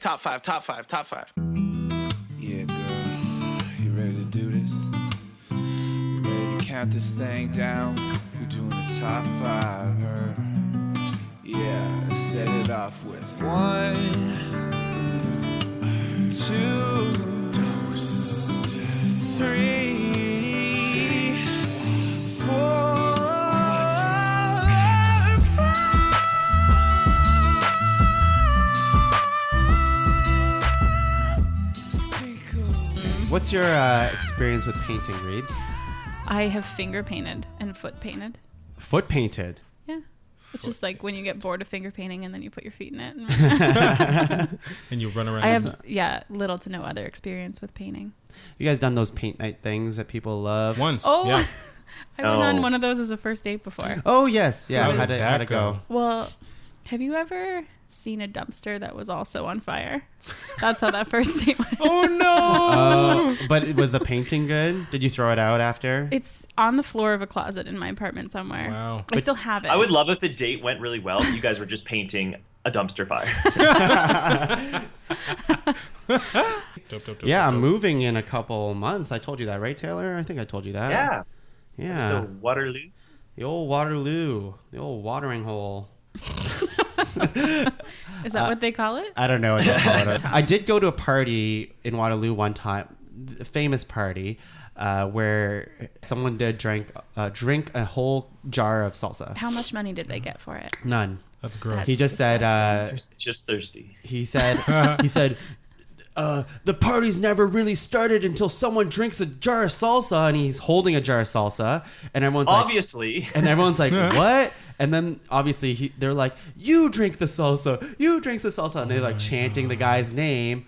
top five. Yeah, girl, you ready to do this? You ready to count this thing down? We're doing the top 5, her. Yeah, let's set it off with 1, 2, 3, 4. What's your experience with painting, Reebs? I have finger painted and foot painted. Foot painted? Yeah. It's just like when you get bored of finger painting and then you put your feet in it. And you run around. I have, little to no other experience with painting. You guys done those paint night things that people love? Once. Oh, Yeah. I went on one of those as a first date before. Oh, yes. Yeah. How did How'd that it go? Well, have you ever seen a dumpster that was also on fire? That's how that first date went. Oh, no. But was the painting good? Did you throw it out after? It's on the floor of a closet in my apartment somewhere. Wow. I still have it. I would love if the date went really well. You guys were just painting a dumpster fire. Yeah, I'm moving in a couple months. I told you that, right, Taylor? I think I told you that. Yeah. Yeah. So Waterloo. The old Waterloo. The old watering hole. Is that what they call it? I don't know what they call it. I did go to a party in Waterloo one time, a famous party, where someone did drink a whole jar of salsa. How much money did they get for it? None. That's gross. He just said, Just thirsty. he said, the party's never really started until someone drinks a jar of salsa, and he's holding a jar of salsa, and everyone's Obviously. like, what? And then obviously they're like, you drink the salsa, and they're like chanting the guy's name,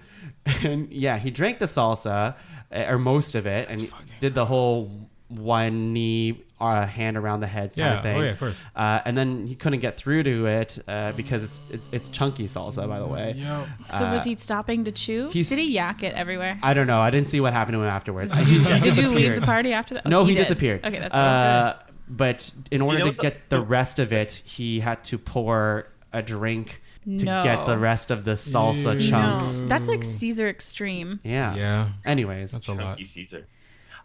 and yeah, he drank the salsa, or most of it, and did the whole one knee, hand around the head kind of thing. Oh yeah, of course. And then he couldn't get through to it because it's chunky salsa, by the way. So was he stopping to chew? Did he yak it everywhere? I don't know. I didn't see what happened to him afterwards. Did you leave the party after that? No, he did. disappeared. Okay, that's good. But in order to get the rest of it, he had to pour a drink to get the rest of the salsa chunks. No, that's like Caesar Extreme. Yeah. Yeah. Anyways. That's a lot. Chunky Caesar.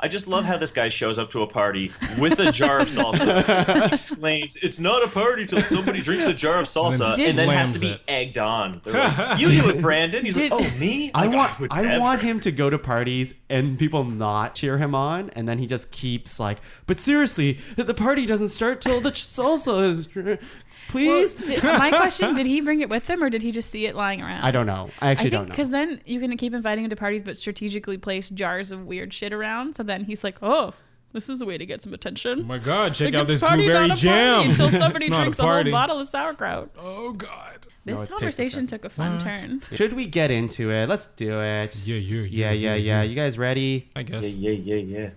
I just love how this guy shows up to a party with a jar of salsa, exclaims, "It's not a party till somebody drinks a jar of salsa," and then has to be egged on. They're like, "You do it, Brandon." He's like, "Oh, me? I would want him to go to parties and people not cheer him on, and then he just keeps like, but seriously, the party doesn't start till the salsa is... Please? Well, my question, did he bring it with him or did he just see it lying around? I don't know. I actually don't know. Because then you can keep inviting him to parties but strategically place jars of weird shit around. So then he's like, oh, this is a way to get some attention. Oh my God, check Like, out it's this party, blueberry not a jam. party until somebody It's not drinks a party. whole bottle of sauerkraut. Oh God. This No, it tastes conversation disgusting. took a fun turn. Should we get into it? Let's do it. Yeah. You guys ready? I guess. Yeah.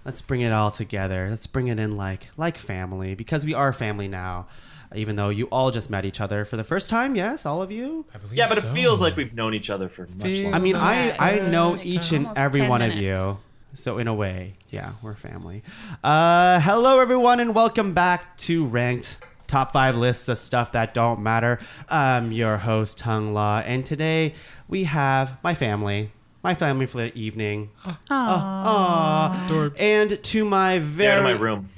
Let's bring it all together. Let's bring it in like family, because we are family now. Even though you all just met each other for the first time, yes, all of you? I believe Yeah, but so. it feels like we've known each other for much longer. I mean, I know Almost each and 10 every one of minutes. you. So in a way, yeah, we're family. Hello, everyone, and welcome back to Ranked Top 5 Lists of Stuff That Don't Matter. I'm your host, Tuong La, and today we have my family for the evening. Aww. And to my Stay out of very... my room.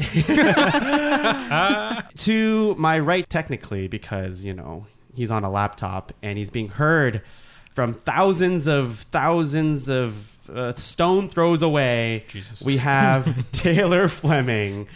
to my right, technically, because, you know, he's on a laptop and he's being heard from thousands of stone throws away. Jesus. We have Taylor Fleming.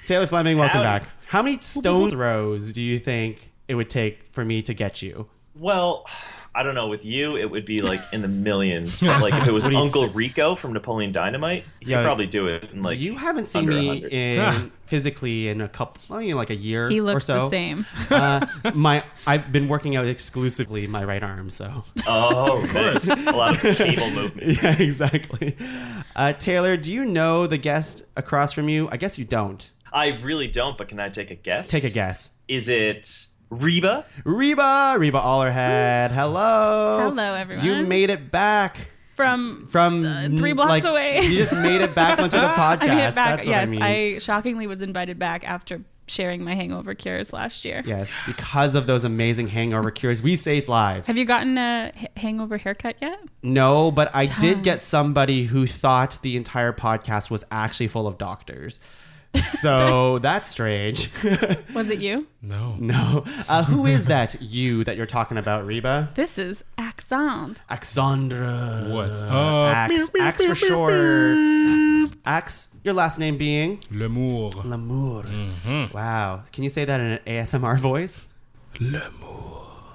Taylor Fleming, welcome Howdy. back. How many stone throws do you think it would take for me to get you? Well, I don't know. With you, it would be like in the millions. But like if it was What do you Uncle say? Rico from Napoleon Dynamite, he Yeah. could probably do it in like You haven't seen under me 100. in physically in a couple, like a year He or looks so. the same. I've been working out exclusively my right arm, so. Oh, nice. A lot of cable movements. Yeah, exactly. Taylor, do you know the guest across from you? I guess you don't. I really don't, but can I take a guess? Take a guess. Is it Reba? Reba Ollerhead. Hello. Hello, everyone. You made it back From 3 blocks away. You just made it back onto the podcast. I made it back. That's Yes, what I mean. I shockingly was invited back after sharing my hangover cures last year. Yes, because of those amazing hangover cures, we saved lives. Have you gotten a hangover haircut yet? No, but I did get somebody who thought the entire podcast was actually full of doctors. So that's strange. Was it you? No. No. Who is that you that you're talking about, Reba? This is Axandre. Axandre. What's up? Ax for short. Ax, your last name being? Lemours. Lemours. Mm-hmm. Wow. Can you say that in an ASMR voice? Lemours.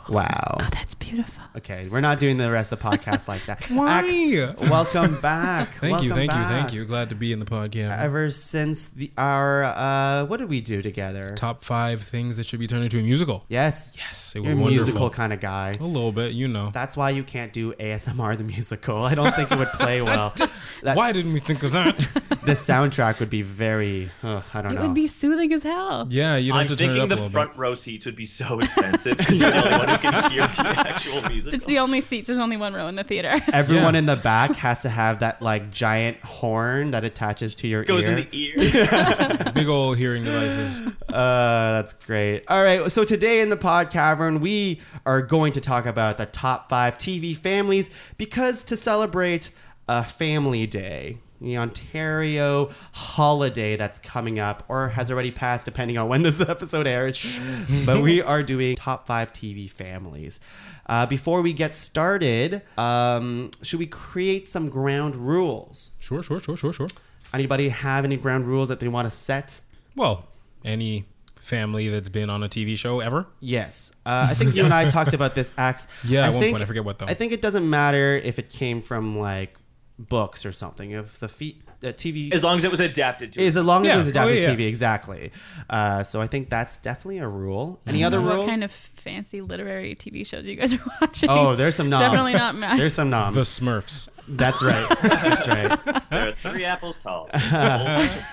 Wow. Oh, that's beautiful. Okay, we're not doing the rest of the podcast like that. Why? Ax, welcome back. Thank you. Welcome Glad to be in the podcast. Ever since our what did we do together? Top 5 things that should be turned into a musical. Yes. Yes, it was You're a wonderful. musical kind of guy. A little bit, you know. That's why you can't do ASMR the musical. I don't think it would play well. Why didn't we think of that? The soundtrack would be very I don't It know. would be soothing as hell. Yeah, you'd have I'm to turn it thinking up a the little front bit. row seats would be so expensive because you're the only one who can hear the actual music. It's the only seats. There's only one row in the theater. Everyone Yeah. in the back has to have that like giant horn that attaches to your goes ear. in the ear. Big old hearing devices. That's great. All right. So today in the PodCavern, we are going to talk about the top 5 TV families because to celebrate a family day, the Ontario holiday that's coming up or has already passed depending on when this episode airs. But we are doing top 5 TV families. Before we get started, should we create some ground rules? Sure. Anybody have any ground rules that they want to set? Well, any family that's been on a TV show ever? Yes. I think you and I talked about this, Ax. Yeah, at one point. I forget what though. I think it doesn't matter if it came from like books or something. If the TV As long as it was adapted to. as long as it was Yeah. adapted Oh, yeah. TV, exactly. So I think that's definitely a rule. Any other What rules? kind of fancy literary TV shows you guys are watching? Oh, there's some noms. Definitely not Matt. There's some The noms. Smurfs. That's right. That's right. They're 3 apples tall. A whole bunch of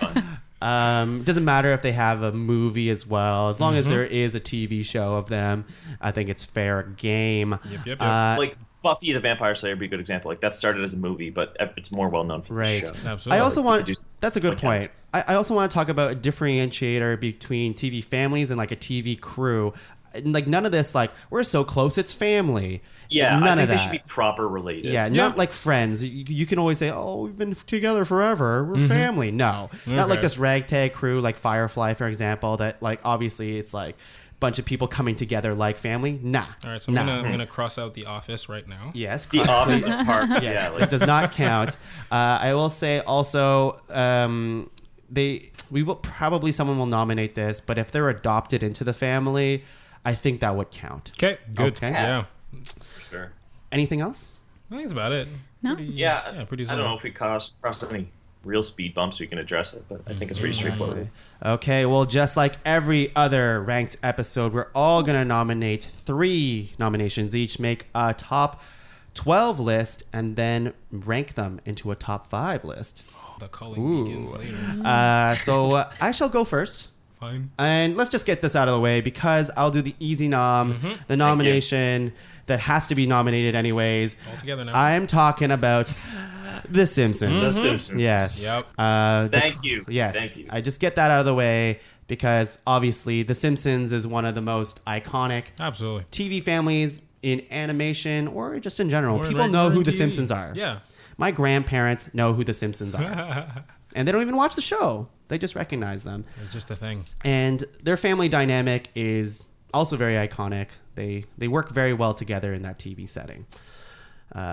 fun. Doesn't matter if they have a movie as well, as long Mm-hmm. as there is a TV show of them. I think it's fair game. Yep. Like Buffy the Vampire Slayer would be a good example. Like that started as a movie, but it's more well known for Right. the show. Absolutely. I also want. produce- That's a good like point. I also want to talk about a differentiator between TV families and like a TV crew. Like none of this. Like we're so close, it's family. Yeah, none I think of they that. should be proper related. Yeah, not like Friends. You can always say, "Oh, we've been together forever. We're family." No, not like Okay. this ragtag crew, like Firefly, for example. That like obviously it's like a bunch of people coming together like family. Nah. All right, so I'm gonna cross out The Office right now. Yes. The Office of Parks. Yeah, That like does not count. I will say also, someone will nominate this, but if they're adopted into the family, I think that would count. Okay, good. Okay. Yeah, for sure. Anything else? I think that's about it. No? Yeah, pretty. I don't know if we crossed any real speed bumps we can address it, but I think it's pretty straightforward. Okay, well, just like every other ranked episode, we're all going to nominate 3 nominations each, make a top 12 list, and then rank them into a top 5 list. The culling begins later. I shall go first. Fine. And let's just get this out of the way because I'll do the easy nom, the nomination that has to be nominated anyways. All together now. I'm talking about The Simpsons. The Simpsons. Yes. Yep. Thank you. Yes. Thank you. I just get that out of the way because obviously The Simpsons is one of the most iconic Absolutely. TV families in animation or just in general. Or People like know who on The TV. Simpsons are. Yeah. My grandparents know who The Simpsons are. And they don't even watch the show. They just recognize them. It's just a thing. And their family dynamic is also very iconic. They work very well together in that TV setting.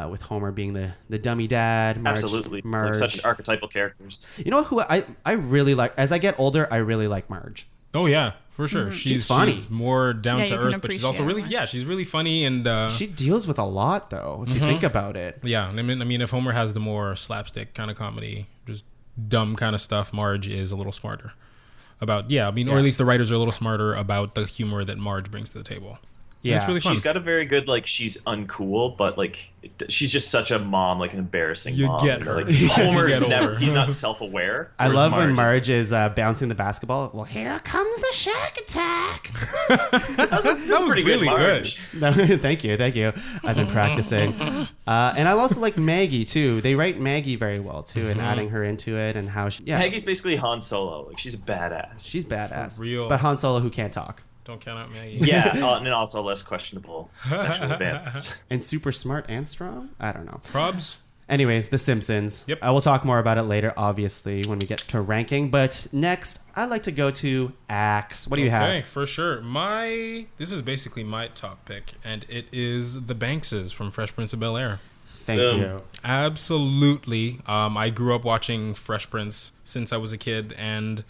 With Homer being the dummy dad, Marge, Absolutely. It's Marge. like such archetypal characters. You know who I really like? As I get older, I really like Marge. Oh yeah, for sure. She's funny. She's more down Yeah, to you can earth, but she's also appreciate really her. she's really funny and She deals with a lot, though, if you think about it. yeah. I mean, if Homer has the more slapstick kind of comedy, just dumb kind of stuff, Marge is a little smarter about. Yeah, I mean, or at least the writers are a little smarter about the humor that Marge brings to the table. Yeah. It's really fun. She's got a very good, like, she's uncool, but, like, she's just such a mom, like, an embarrassing You mom. get her. Like, You Homer's get never, over. he's not self-aware. I whereas love when is- Marge is bouncing the basketball. Well, here comes the shark attack. That was was really good. No, thank you. I've been practicing. And I also like Maggie, too. They write Maggie very well, too, and adding her into it and how she... Yeah, Maggie's basically Han Solo. Like, she's a badass. she's badass. For real. But Han Solo who can't talk. Don't count out Maggie. Yeah, and also less questionable sexual advances. And super smart and strong? I don't know. Probs. Anyways, The Simpsons. Yep. I will talk more about it later, obviously, when we get to ranking. But next, I'd like to go to Axe. What do you Okay, have? for sure. This is basically my top pick, and it is the Bankses from Fresh Prince of Bel-Air. Thank you. Absolutely. I grew up watching Fresh Prince since I was a kid, and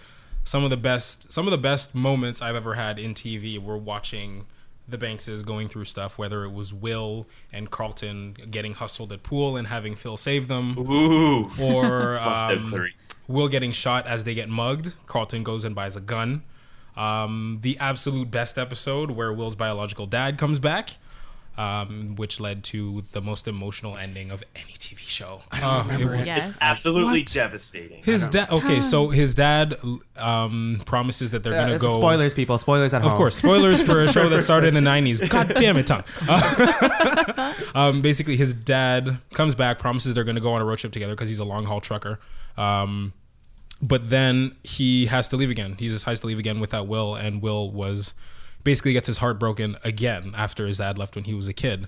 some of the best moments I've ever had in TV were watching the Bankses going through stuff, whether it was Will and Carlton getting hustled at pool and having Phil save them, Ooh. or Busted Clarice. Will getting shot as they get mugged. Carlton goes and buys a gun. The absolute best episode where Will's biological dad comes back, which led to the most emotional ending of any TV show. I don't remember it. Yes. It's absolutely What? devastating. His dad. Okay, so his dad promises that they're gonna go. Spoilers, people. Spoilers at home. Of course, spoilers for a show that started in the 90s. God damn it, Tom. Basically, his dad comes back, promises they're going to go on a road trip together because he's a long haul trucker. But then he has to leave again. He just has to leave again without Will, and Will basically gets his heart broken again after his dad left when he was a kid.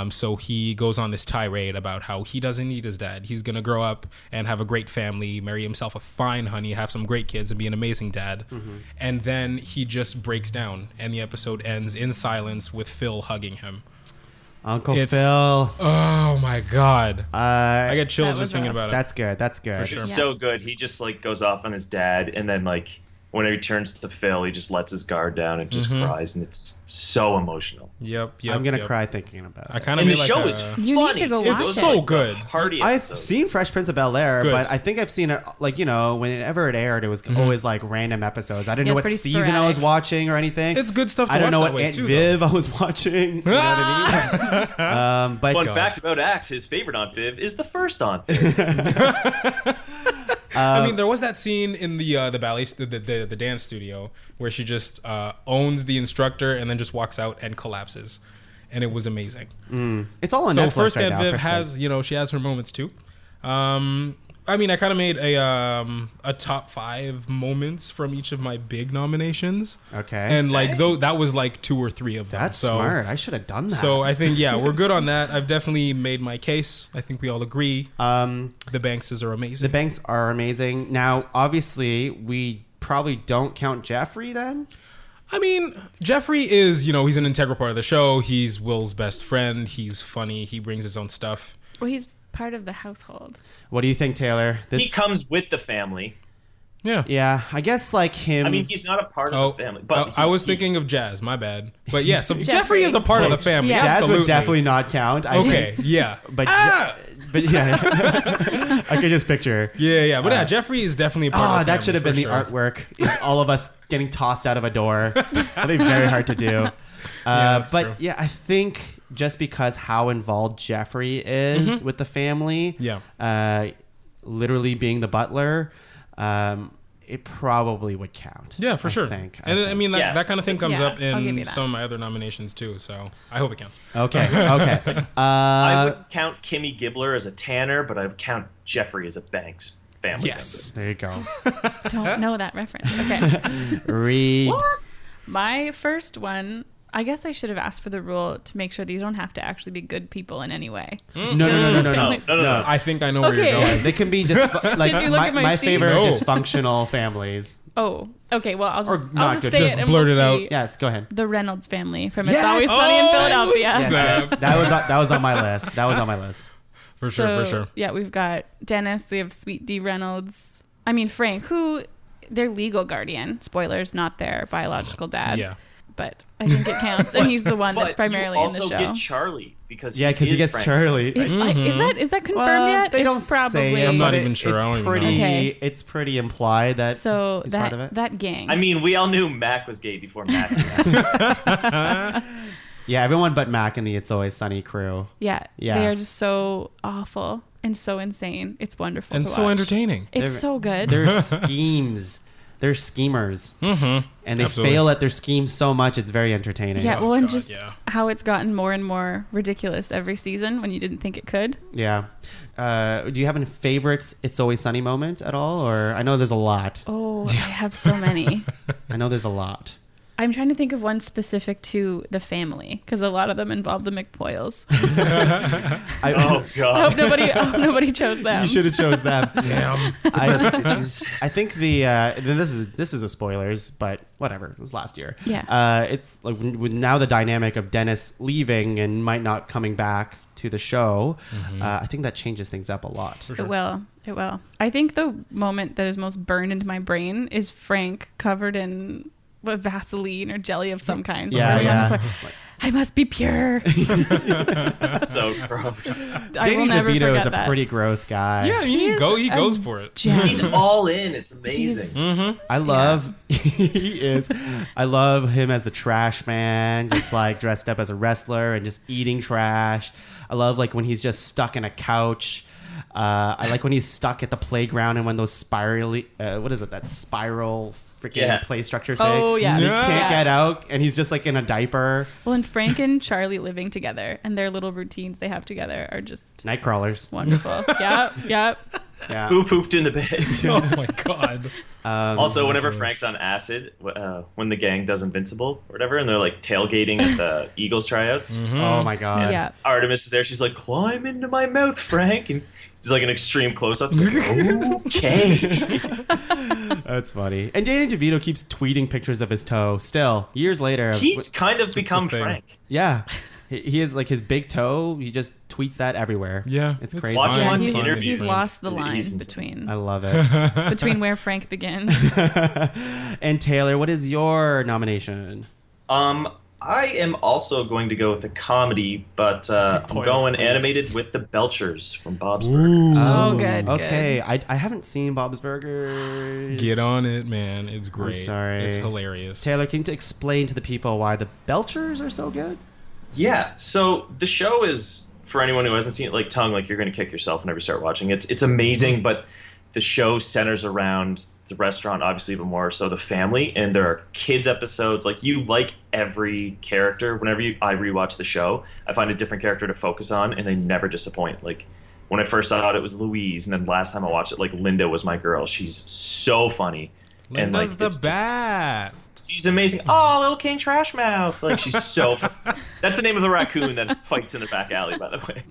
So he goes on this tirade about how he doesn't need his dad. He's going to grow up and have a great family, marry himself a fine honey, have some great kids, and be an amazing dad. And then he just breaks down, and the episode ends in silence with Phil hugging him. Uncle It's- Phil. Oh my God. I get chills That was just thinking rough. about it. That's good. That's good. sure. It's so good. He just, like, goes off on his dad, and then, like, when he turns to Phil, he just lets his guard down and just cries, and it's so emotional. Yep. I'm going to cry thinking about it. I kind of And the made show like is a, You need funny, to go too. watch Those it. are, So like, good. Party I've episodes. seen Fresh Prince of Bel-Air, Good. but I think I've seen it, like, whenever it aired, it was always, like, random episodes. I didn't Yeah, know it's what pretty season I was sporadic. watching or anything. It's good stuff to I don't watch know that what way, Aunt too, Viv I was watching. You know what I mean? But Fun fact about Axe, his favorite Aunt Viv is the first Aunt Viv. I mean, there was that scene in the ballet, the dance studio, where she just owns the instructor and then just walks out and collapses, and it was amazing. It's all on So Netflix first right Aunt now. Viv Fresh has, she has her moments too. I mean, I kind of made a top 5 moments from each of my big nominations. Okay. And like that was like 2 or 3 of them. That's so, smart. I should have done that. So I think we're good on that. I've definitely made my case. I think we all agree. The Bankses are amazing. the Banks are amazing. Now, obviously, we probably don't count Jeffrey then. I mean, Jeffrey is, he's an integral part of the show. He's Will's best friend. He's funny. He brings his own stuff. Well, he's part of the household. What do you think, Taylor? He comes with the family. Yeah. Yeah, I guess like him. I mean, he's not a part of the family. But I was thinking of Jazz. My bad. But yes, Jeffrey is a part of the family. Yeah. Jazz Absolutely. would definitely not count. Okay. Yeah. But yeah, I could just picture her. Yeah. But Jeffrey is definitely a part of the family. That should have been for the sure. artwork. Is all of us getting tossed out of a door. That'd be very hard to do. that's But true. yeah, I think just because how involved Jeffrey is with the family, literally being the butler, it probably would count. Yeah, for sure. I think. I mean, that kind of thing comes Yeah, up I'll give you in that. some of my other nominations too. So I hope it counts. Okay. I would count Kimmy Gibbler as a Tanner, but I would count Jeffrey as a Banks family Yes. There you go. Don't know that reference. Okay. Read. My first one, I guess I should have asked for the rule to make sure these don't have to actually be good people in any way. No, no. No. I think I know where Okay. you're going. They can be just like Did you look at my sheet? favorite No. dysfunctional families. Oh, okay. Well, I'll just, not I'll just good, say just it and blurt we'll it out. see. Yes, go ahead. The Reynolds family from It's Yes! Always Sunny in Oh, Philadelphia. yes. That was on my list. That was on my list. For sure. Yeah, we've got Dennis. We have Sweet D Reynolds. I mean, Frank, who their legal guardian. Spoilers, not their biological dad. Yeah. But I think it counts. And he's the one that's But primarily you in the also show. get Charlie because Yeah, because he is gets Frank's Charlie. Is that confirmed yet? They It's don't probably. say it, I'm not but even sure. I don't even know. Okay. It's pretty implied that So he's part of it. that gang. I mean, we all knew Mac was gay before Mac. Yeah, everyone but Mac and the It's Always Sunny crew. Yeah. Yeah. They are just so awful and so insane. It's wonderful And to so watch. entertaining. It's so good. They're schemes. They're schemers. Mm-hmm. And they Absolutely. fail at their schemes so much, it's very entertaining. Yeah, well, and God, just yeah. how it's gotten more and more ridiculous every season when you didn't think it could. Yeah. Do you have any favorites It's Always Sunny moment at all? Or I know there's a lot. Oh, I have so many. I know there's a lot. I'm trying to think of one specific to the family because a lot of them involve the McPoyles. Oh I God. hope nobody chose them. You should have chose them. Damn. I think this is a spoilers, but whatever. It was last year. Yeah. It's like with now the dynamic of Dennis leaving and might not coming back to the show. I think that changes things up a lot. For sure. It will. It will. I think the moment that is most burned into my brain is Frank covered in Vaseline or jelly of some kind. Yeah, Running on yeah. the floor. I must be pure. So gross. I will Danny never DeVito forget is a that. pretty gross guy. Yeah, he is goes a for it. gem. He's all in. It's amazing. Mm-hmm. I love he is. I love him as the trash man, just like dressed up as a wrestler and just eating trash. I love like when he's just stuck in a couch. I like when he's stuck at the playground and when those spirally what is it, that spiral freaking play structure thing. Oh, yeah. And he Yeah. can't get out and he's just like in a diaper. Well, and Frank and Charlie living together and their little routines they have together are just Nightcrawlers. wonderful. Yep. Yeah. Who pooped in the bed? Oh my God. Also, whenever gross. Frank's on acid, when the gang does Invincible or whatever, and they're like tailgating at the Eagles tryouts, Oh my god. Yeah. Artemis is there. She's like, "Climb into my mouth, Frank," and it's like an extreme close-up. He's like, okay. That's funny. And Danny DeVito keeps tweeting pictures of his toe still, years later. He's kind of become the thing. Frank. Yeah. He is like his big toe. He just tweets that everywhere. Yeah, It's it's crazy. Watch him Yeah, on he's, interviews. he's lost the He's line insane. between I love it. between where Frank begins. And Taylor, what is your nomination? I am also going to go with a comedy, but I'm Please, going please. animated with the Belchers from Bob's Burgers. Oh, good, Okay, I haven't seen Bob's Burgers. Get on it, man. It's great. sorry. It's hilarious. Taylor, can you explain to the people why the Belchers are so good? Yeah, so the show is, for anyone who hasn't seen it, like Tuong, like you're going to kick yourself whenever you start watching it. It's amazing, but the show centers around the restaurant, obviously even more so the family, and there are kids episodes. Like you like every character. Whenever I rewatch the show, I find a different character to focus on, and they never disappoint. Like when I first saw it was Louise, and then last time I watched it, like Linda was my girl. She's so funny. And Linda's like the it's just- best. she's amazing. Oh, little King Trash Mouth. Like she's so funny. That's the name of the raccoon that fights in the back alley, by the way.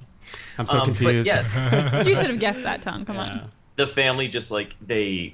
I'm so But confused. yeah, You should have guessed that, Tom. Come on. the family just like the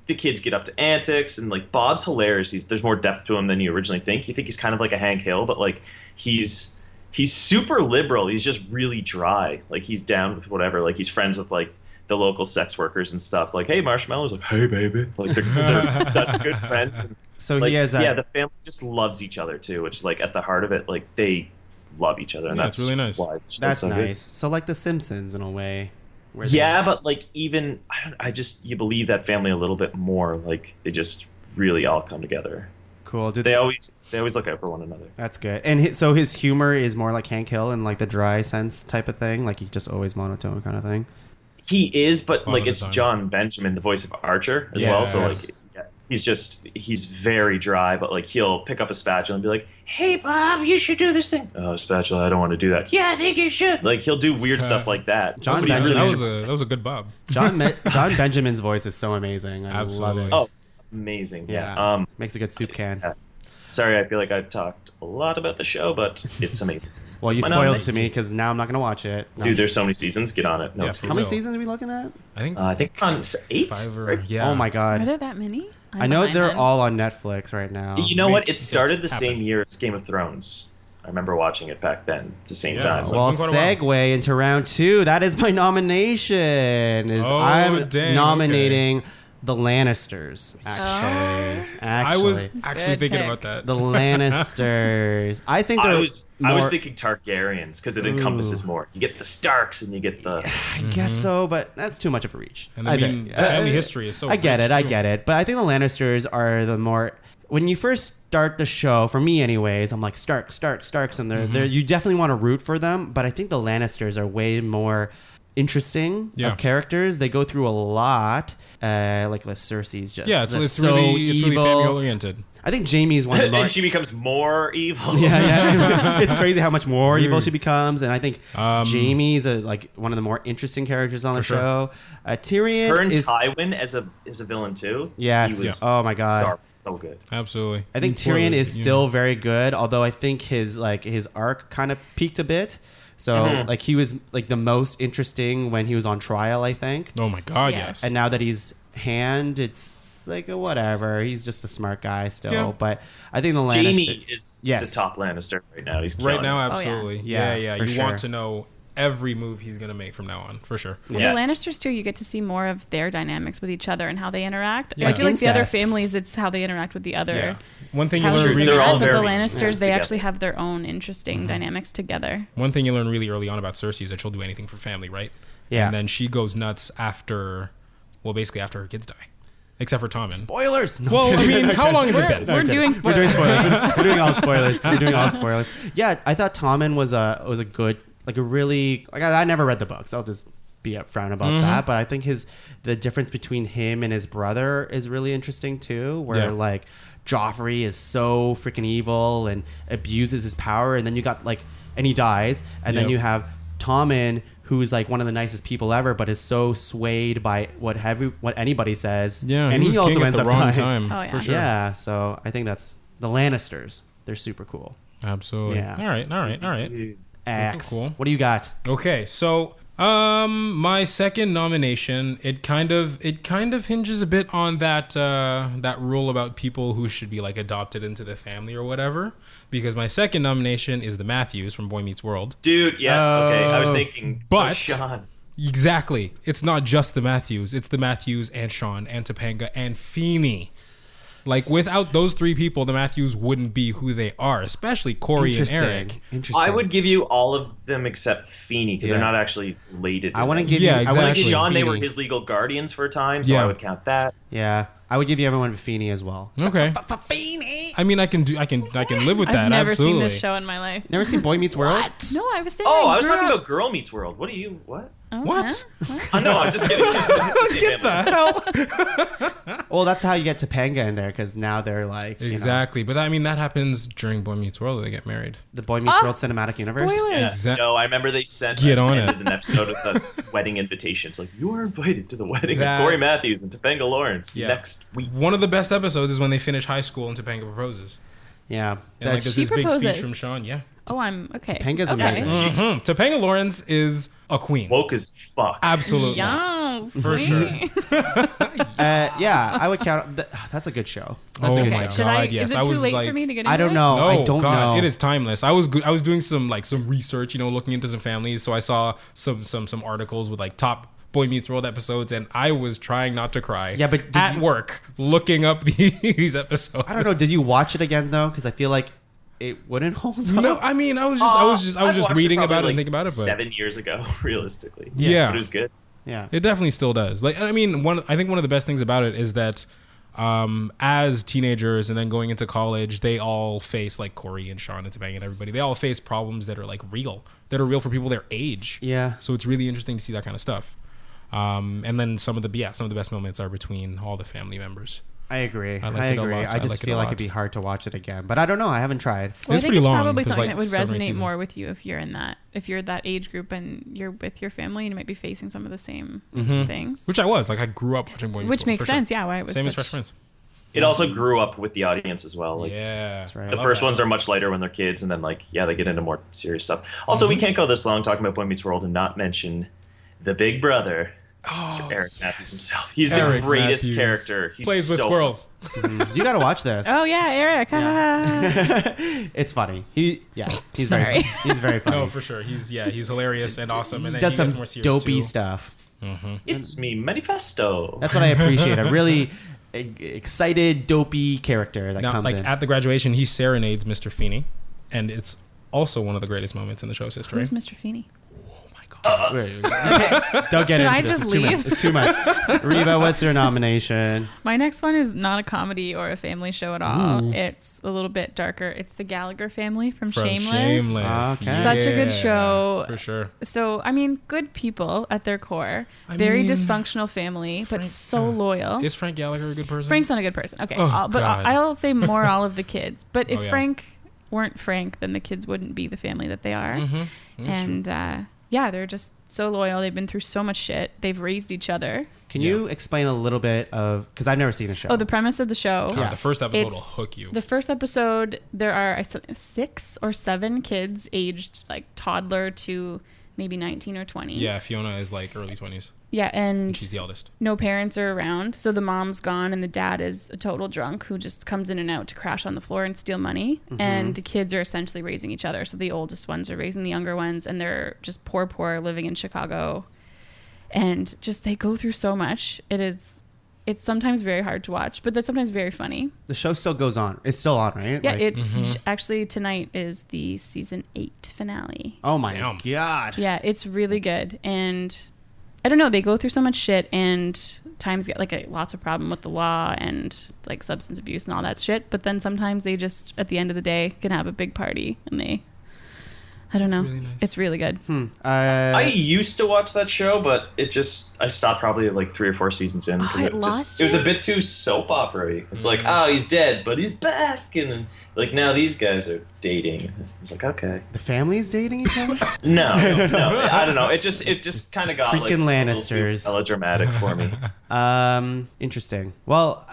kids get up to antics, and like Bob's hilarious. There's more depth to him than you originally think. You think he's kind of like a Hank Hill, but like he's super liberal. He's just really dry. Like he's down with whatever. Like he's friends with like the local sex workers and stuff. Like, hey, Marshmallow's like, hey, baby. Like they're such good friends. And, So like, he has a yeah, the family just loves each other too, which is like at the heart of it. Like they love each other, and Yeah, that's it's really nice. Why it's that's so good. nice. So like the Simpsons in a way. where they- Yeah, but like even you believe that family a little bit more. Like they just really all come together. Cool. They always look out for one another. That's good. And so his humor is more like Hank Hill and like the dry sense type of thing, like he just always monotone kind of thing. He is, but All like of the it's time. John Benjamin, the voice of Archer, as Yes. well. So Yes. like he's very dry, but like he'll pick up a spatula and be like, "Hey Bob, you should do this thing." "Oh, spatula, I don't want to do that." "Yeah, I think you should." Like he'll do weird stuff like that. John But he's Benjamin- really That was a good Bob. John Benjamin's voice is so amazing. I Absolutely. love it. Oh, it's amazing. Yeah. Makes a good soup can. Yeah. Sorry, I feel like I've talked a lot about the show, but it's amazing. Well, you My spoiled it nomination. to me because now I'm not going to watch it. No. Dude, there's so many seasons. Get on it. No Yeah, excuse. How many Will. seasons are we looking at? I think on 8. 5 or right? yeah. Oh my Are god. there that many? I know behind they're then. all on Netflix right now. You know what? Make It started the it happen. same year as Game of Thrones. I remember watching it back then at the same Yeah, time. so- Well, It's been quite a segue into round 2. That is my nomination. Oh, I'm dang, nominating the Lannisters. Actually, I was Actually. actually Good thinking pick. about that. the Lannisters. I think I they're was more, thinking Targaryens because it encompasses more. You get the Starks and you get the. I guess so, but that's too much of a reach. And I mean, think. the family history is so I get rich, it. I too. get it. But I think the Lannisters are the more when you first start the show, for me anyways, I'm like Starks, and they're you definitely want to root for them, but I think the Lannisters are way more interesting of characters. They go through a lot. Like Cersei's just it's so really evil. family oriented. I think Jaime's one of the more... And she becomes more evil. Yeah. It's crazy how much more evil she becomes, and I think Jaime's one of the more interesting characters on the show. Tyrion Her and is... Tywin as a villain too. Yes. He was Oh my god. so good. Absolutely. I think Tyrion is still very good, although I think his arc kind of peaked a bit. So he was the most interesting when he was on trial, I think. Oh my god, Yes. yes. And now that he's Hand, it's whatever. He's just the smart guy still. Yeah. But I think the Lannister... Jaime is the top Lannister right now. He's right killing now, it. absolutely. Yeah, You want to know every move he's gonna make from now on, for sure. Well, the Lannisters too, you get to see more of their dynamics with each other and how they interact. Yeah. I feel like the other Incest. families, it's how they interact with the other. Yeah. One thing you houses learn and really They're all but the very Lannisters, nice they together. actually have their own interesting dynamics together. One thing you learn really early on about Cersei is that she'll do anything for family, right? Yeah. And then she goes nuts basically after her kids die. Except for Tommen. Spoilers! No. Well, I mean, how long has it been? We're doing We're doing spoilers. spoilers. We're doing all spoilers. We're doing all spoilers. Yeah, I thought Tommen was a good, a really... I never read the books. I'll just be upfront about that. But I think the difference between him and his brother is really interesting too, where Joffrey is so freaking evil and abuses his power, and then you got and he dies, and then you have Tommen, who's one of the nicest people ever, but is so swayed by what anybody says. Yeah, and he was also king at ends the up wrong dying. time. Oh, yeah. For sure. Yeah, so I think that's the Lannisters. They're super cool. Absolutely. Yeah. All right. Axe. Cool. What do you got? Okay, so my second nomination, it kind of hinges a bit on that rule about people who should be adopted into the family or whatever, because my second nomination is the Matthews from Boy Meets World. Dude, okay. I was thinking, but Sean. Exactly, it's not just the Matthews; it's the Matthews and Sean and Topanga and Feeney. Without those three people, the Matthews wouldn't be who they are, especially Corey and Eric. Interesting. I would give you all of them except Feeney because they're not actually related. I want to to give Yeah, you. exactly. I want to give Sean. They were Feeney. his legal guardians for a time, so I would count that. Yeah, I would give you everyone Feeney as well. Okay. I mean, I can live with that. I've never absolutely. seen this show in my life. Never seen Boy Meets World? No, I was saying. Oh, I was grew talking up- about Girl Meets World. What? Oh, What? Oh, no, I'm just kidding. Get the hell. Well, that's how you get Topanga in there, because now they're Exactly, but that happens during Boy Meets World. They get married. the Boy Meets World cinematic universe. Spoilers. No, I remember they sent Get on it. an episode of the wedding invitations. You are invited to the wedding That- of Corey Matthews and Topanga Lawrence Yeah. next week. One of the best episodes is when they finish high school and Topanga proposes. Yeah, And there's She this big speech proposes. from Sean. Yeah. Oh, I'm okay. Topanga's okay. amazing. Topanga Lawrence is a queen. Woke as fuck. Absolutely. Yes, For sure. yeah, I would count. That's a good show. That's a Oh good my show. Should I? God, yes. Is it I too was late for me to get into I don't it? know. No, I don't God, know. it is timeless. I was doing some research, looking into some families. So I saw some articles with top Boy Meets World episodes, and I was trying not to cry. Yeah, but did at you- work looking up these episodes. I don't know. Did you watch it again though? Because I feel like it wouldn't hold up. No, I mean, I was just I watched reading about it probably and thinking about it, but 7 years ago, realistically. Yeah. But it was good. Yeah. it definitely still does. I think one of the best things about it is that as teenagers and then going into college, they all face Corey and Sean and Topanga and everybody. They all face problems that are real for people their age. Yeah. So it's really interesting to see that kind of stuff. And then some of the best moments are between all the family members. I agree. I I, like it a agree. lot. I I just like it feel a like lot. it'd be hard to watch it again. But I don't know. I haven't tried. Well, It's I think pretty it's long. probably There's, something that would 7 or 8 resonate more seasons. with you if you're that age group and you're with your family and you might be facing some of the same things. Which I was. I grew up watching Boy Meets Which World, makes for sure. sense, yeah. Why it was Same as such- Fresh Prince. It also grew up with the audience as well. Yeah. That's right. The Love first that. ones are much lighter when they're kids, and then they get into more serious stuff. Also, we can't go this long talking about Boy Meets World and not mention the big brother, Mr. Eric Matthews himself. He's Eric the greatest Matthews. character. He's Plays with so squirrels. You got to watch this. Oh yeah, Eric. It's funny. He's very Sorry. funny. He's very funny. No, for sure. He's hilarious and awesome. And then Does he gets some more serious dopey too. stuff. It's me, Manifesto. That's what I appreciate. A really excited, dopey character that Now, comes in. at the graduation, he serenades Mr. Feeney, and it's also one of the greatest moments in the show's history. Who's Mr. Feeney? Oh my God. Wait, don't get Should into I this. just It's too much. leave? It's too much. Reba, what's your nomination? My next one is not a comedy or a family show at all. It's a little bit darker. It's the Gallagher family from Shameless. Okay. Such a good show. For sure. So, I mean, good people at their core. Very mean, dysfunctional family, but so loyal. Is Frank Gallagher a good person? Frank's not a good person. Okay. Oh, But God. I'll say more all of the kids. But if Oh, yeah. Frank weren't Frank, then the kids wouldn't be the family that they are. And they're just so loyal. They've been through so much shit. They've raised each other. Can you explain a little bit of, because I've never seen the show. Oh, the premise of the show. God, the first episode It's- will hook you. The first episode, there are 6 or 7 kids aged like toddler to maybe 19 or 20. Yeah, Fiona is like early 20s. Yeah, and She's the eldest. no parents are around. So the mom's gone and the dad is a total drunk who just comes in and out to crash on the floor and steal money. And the kids are essentially raising each other. So the oldest ones are raising the younger ones, and they're just poor living in Chicago. And just they go through so much. It's sometimes very hard to watch, but that's sometimes very funny. The show still goes on. It's still on, right? Yeah, Like- it's actually tonight is the season 8 finale. Oh my Damn. God. Yeah, it's really good. And I don't know, they go through so much shit, and times get like lots of problem with the law and like substance abuse and all that shit. But then sometimes they just, at the end of the day, can have a big party and I don't know. really nice. It's really good. I used to watch that show, but I stopped probably like 3 or 4 seasons in because it lost it was you? a bit too soap opera-y. It's like, oh, he's dead, but he's back, and then like now these guys are dating. It's like, okay, The family's dating each other? no, I don't know. It just kind of got like Freaking a little Lannisters. too melodramatic for me. Interesting. Well,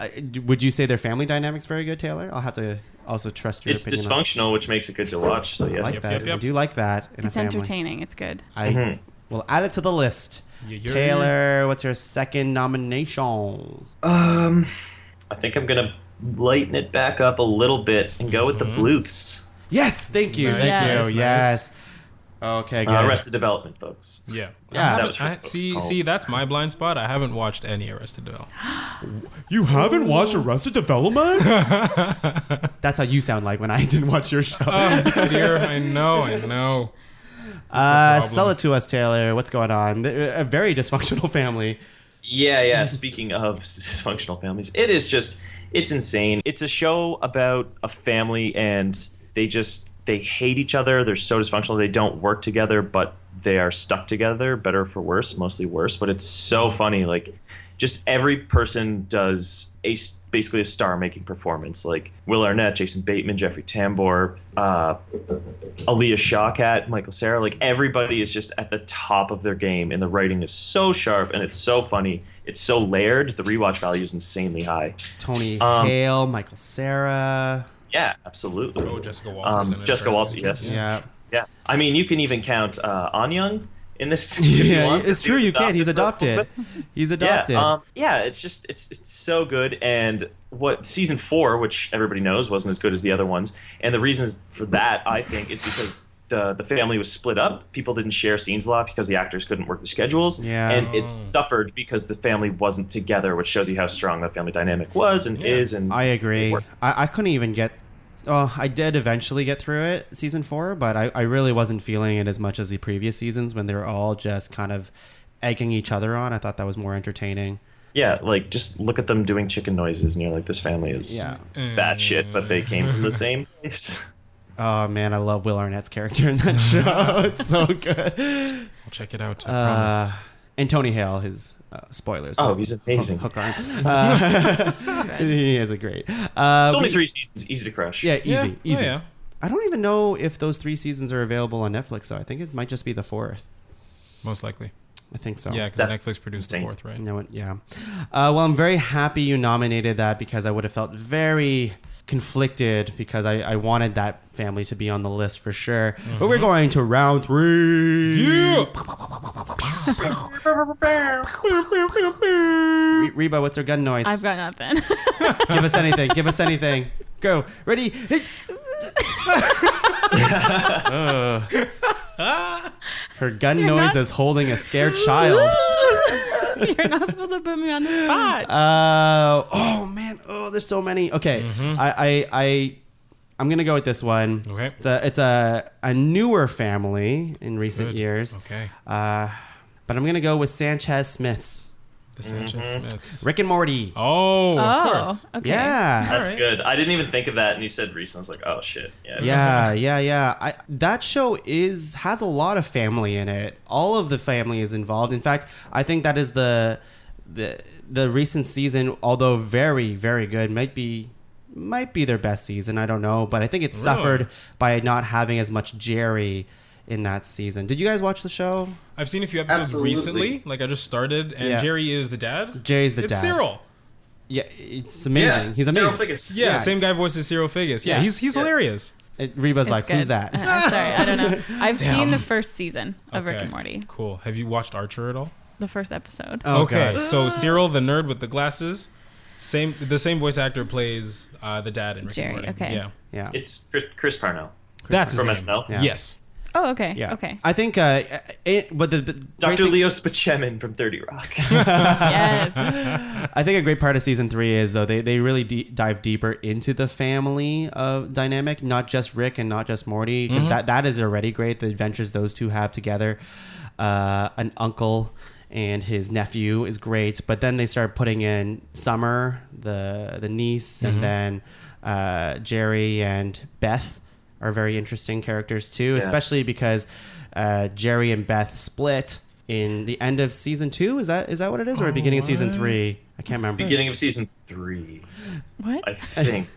would you say their family dynamic's very good, Taylor? I'll have to also trust your It's opinion. dysfunctional, which makes it good to watch. So I yes, like that. yep. I do like that in It's a family. entertaining. It's good. I will add it to the list. Yeah. Taylor, what's your second nomination? I think I'm gonna lighten it back up a little bit and go with the Bluths. Yes, thank you. Nice, Thank nice, you. Yes. Okay, good. Arrested Development, folks. Yeah. Yeah. That was from See, that's my blind spot. I haven't watched any Arrested Development. You haven't watched Arrested Development? That's how you sound like when I didn't watch your show. Oh, dear. I know. Sell it to us, Taylor. What's going on? A very dysfunctional family. Yeah. Speaking of dysfunctional families, it's insane. It's a show about a family, and they hate each other. They're so dysfunctional. They don't work together, but they are stuck together, better for worse, mostly worse. But it's so funny. Like, just every person does basically a star-making performance. Like Will Arnett, Jason Bateman, Jeffrey Tambor, Aaliyah Shawkat, Michael Cera. Like, everybody is just at the top of their game, and the writing is so sharp, and it's so funny. It's so layered. The rewatch value is insanely high. Tony Hale, Michael Cera. Yeah, absolutely. Oh, Jessica Walters. in it, Jessica right? Walters, yes. Yeah. I mean, you can even count Anyang in this. if you Yeah, want, it's true. You can. He's for a little adopted. bit. He's adopted. It's so good. And what season 4, which everybody knows, wasn't as good as the other ones. And the reasons for that, I think, is because the family was split up. People didn't share scenes a lot because the actors couldn't work the schedules. Yeah. And it suffered because the family wasn't together, which shows you how strong that family dynamic was and is. And I agree. it worked. I couldn't even get. Oh, I did eventually get through it, season 4, but I really wasn't feeling it as much as the previous seasons when they were all just kind of egging each other on. I thought that was more entertaining. Yeah, like, just look at them doing chicken noises, and you're like, this family is bad shit, but they came from the same place. Oh man, I love Will Arnett's character in that show. It's so good. I'll check it out. I promise. And Tony Hale, his spoilers. Oh, he's amazing. Hook on. He is a great. It's only 3 seasons, easy to crush. Yeah, easy. Oh, yeah. I don't even know if those 3 seasons are available on Netflix, though. I think it might just be the 4th. Most likely. I think so. Yeah, because That's Netflix produced the insane. 4th, right? No, yeah. Well, I'm very happy you nominated that because I would have felt very conflicted because I wanted that family to be on the list for sure. But we're going to round 3. Yeah. Reba, what's her gun noise? I've got nothing. Give us anything. Give us anything. Go. Ready? Hey. Her gun You're noise not- is holding a scared child. You're not supposed to put me on the spot. Oh man. Oh, there's so many. Okay. I I'm gonna go with this one. Okay. It's a newer family in recent Good. years. Okay. But I'm gonna go with Sanchez Smiths. The Sanchez Smiths. Rick and Morty. Oh, of course. Okay. Yeah. That's Alright. good. I didn't even think of that, and you said recent. I was like, oh shit. Yeah. Yeah. That show has a lot of family in it. All of the family is involved. In fact, I think that is the recent season, although very, very good, might be their best season. I don't know, but I think it suffered by not having as much Jerry in that season. Did you guys watch the show? I've seen a few episodes Absolutely. recently. Like I just started, and Yeah. Jerry is the dad. Jerry's the it's dad. Cyril. Yeah, it's amazing. He's Cyril amazing. Figgis. Yeah, same guy voices Cyril Figgis. Yeah, Yeah. he's hilarious. Reba's It's like, good. who's that? I'm sorry, I don't know. I've Damn. seen the first season of Rick Okay. and Morty. Cool. Have you watched Archer at all? The first episode. Oh, okay, God. so Cyril, the nerd with the glasses, the same voice actor plays the dad in Rick Jerry, and Morty. okay. Yeah, Yeah. It's Chris Parnell. that's his From name. SNL? Yeah. Yes. Oh, okay. Yeah. Okay. I think, but the great Dr. thing- Leo Spaceman from 30 Rock. Yes. I think a great part of season 3 is though they really dive deeper into the family dynamic, not just Rick and not just Morty, because that is already great. The adventures those two have together, an uncle and his nephew is great, but then they start putting in Summer, the niece, and then Jerry and Beth are very interesting characters too, especially because Jerry and Beth split in the end of season 2. Is that what it is, or beginning of season 3? I can't remember. Beginning of season 3, What? I think.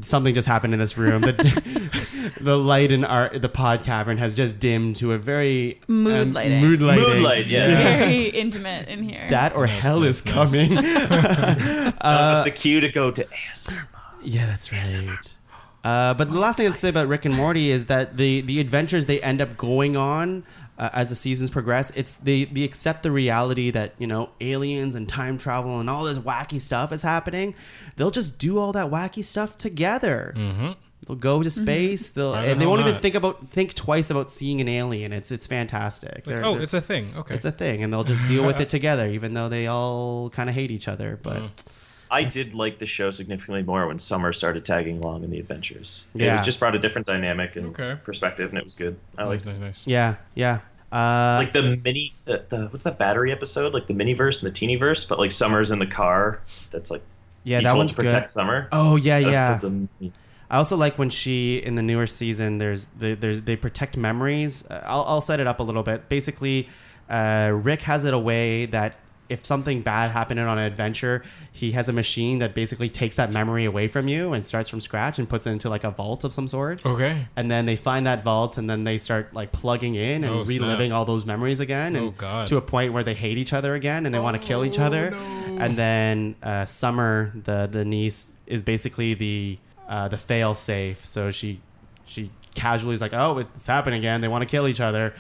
Something just happened in this room. The light in the PodCavern has just dimmed to a very Mood lighting. Mood lighting. Moonlight, yeah. Very intimate in here. That or hell is nice. coming. That's the cue to go to ASMR. Yeah, that's right. But the last thing I'd say about Rick and Morty is that the adventures they end up going on as the seasons progress, it's they accept the reality that, you know, aliens and time travel and all this wacky stuff is happening. They'll just do all that wacky stuff together. Mm-hmm. They'll go to space. Why And the they won't hell even not? think twice about seeing an alien. It's fantastic. Like, They're- it's a thing. Okay. it's a thing, and they'll just deal with it together, even though they all kind of hate each other. But I did like the show significantly more when Summer started tagging along in the adventures. Yeah. It just brought a different dynamic and Okay. perspective, and it was good. I liked nice. yeah. like the mini, the what's that battery episode? Like the miniverse and the teenyverse, but like Summer's in the car. That's like Yeah, he that told one's to protect good. Summer. Oh yeah, That yeah. episode's amazing. I also like when she in the newer season. They protect memories. I'll set it up a little bit. Basically, Rick has it a way that if something bad happened on an adventure, he has a machine that basically takes that memory away from you and starts from scratch and puts it into like a vault of some sort. Okay. And then they find that vault, and then they start like plugging in and Oh, snap. reliving all those memories again, and Oh, God. to a point where they hate each other again and they want to kill each other. no. And then Summer, the niece, is basically the fail safe. So she casually is like, oh, it's happening again. They want to kill each other.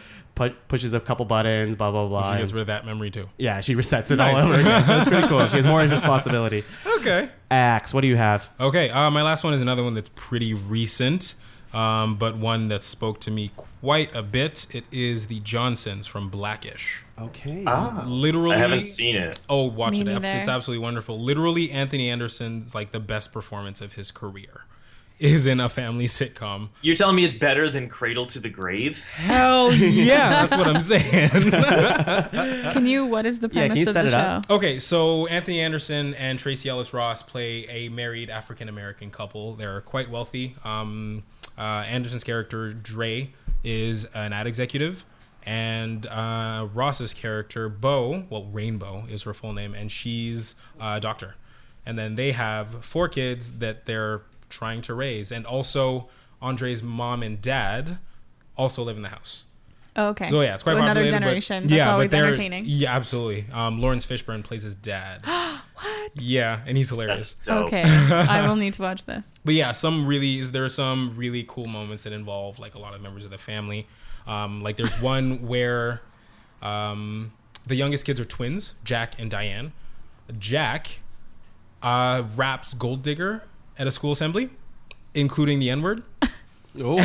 Pushes a couple buttons, blah blah blah. She gets rid of that memory too. Yeah, she resets it Nice. all over again. So it's pretty cool. She has more responsibility. Okay. Axe, what do you have? Okay. My last one is another one that's pretty recent, but one that spoke to me quite a bit. It is the Johnsons from Blackish. Okay. Literally, I haven't seen it. Oh, watch Me it. neither. It's absolutely wonderful. Literally, Anthony Anderson's like the best performance of his career is in a family sitcom. You're telling me it's better than Cradle to the Grave? Hell yeah, that's what I'm saying. What is the Yeah, can premise you of set the it show? up? Okay, so Anthony Anderson and Tracee Ellis Ross play a married African American couple. They're quite wealthy. Anderson's character Dre is an ad executive, and Ross's character Rainbow is her full name, and she's a doctor. And then they have 4 kids that they're trying to raise, and also Andre's mom and dad also live in the house. Oh, okay. So yeah, it's quite so another populated, but- generation. That's always they're- entertaining. Yeah, absolutely. Lawrence Fishburne plays his dad. What? Yeah, and he's hilarious. That's dope. Okay, I will need to watch this. But yeah, there are some really cool moments that involve like a lot of members of the family. Like there's one where the youngest kids are twins, Jack and Diane. Jack raps Gold Digger at a school assembly, including the N-word. Oh.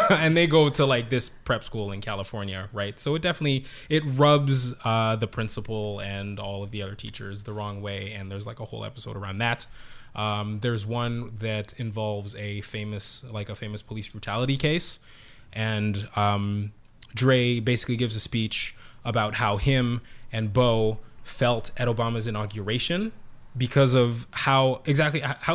And they go to like this prep school in California, right? So it rubs the principal and all of the other teachers the wrong way, and there's like a whole episode around that. There's one that involves a famous police brutality case, and Dre basically gives a speech about how him and Bo felt at Obama's inauguration because of how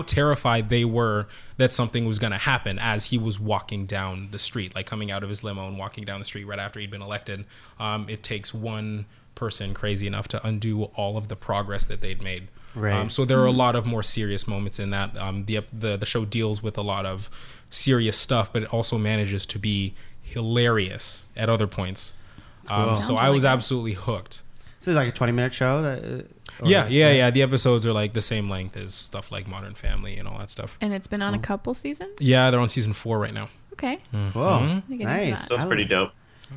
terrified they were that something was going to happen as he was walking down the street, like coming out of his limo and walking down the street right after he'd been elected. It takes one person crazy enough to undo all of the progress that they'd made. Right. So there are a lot of more serious moments in that. The show deals with a lot of serious stuff, but it also manages to be hilarious at other points. So I was absolutely hooked. So it's like a 20-minute show? Yeah. The episodes are like the same length as stuff like Modern Family and all that stuff. And it's been on a couple seasons? Yeah, they're on season 4 right now. Okay. Cool. Get into Nice. that. So it's pretty dope.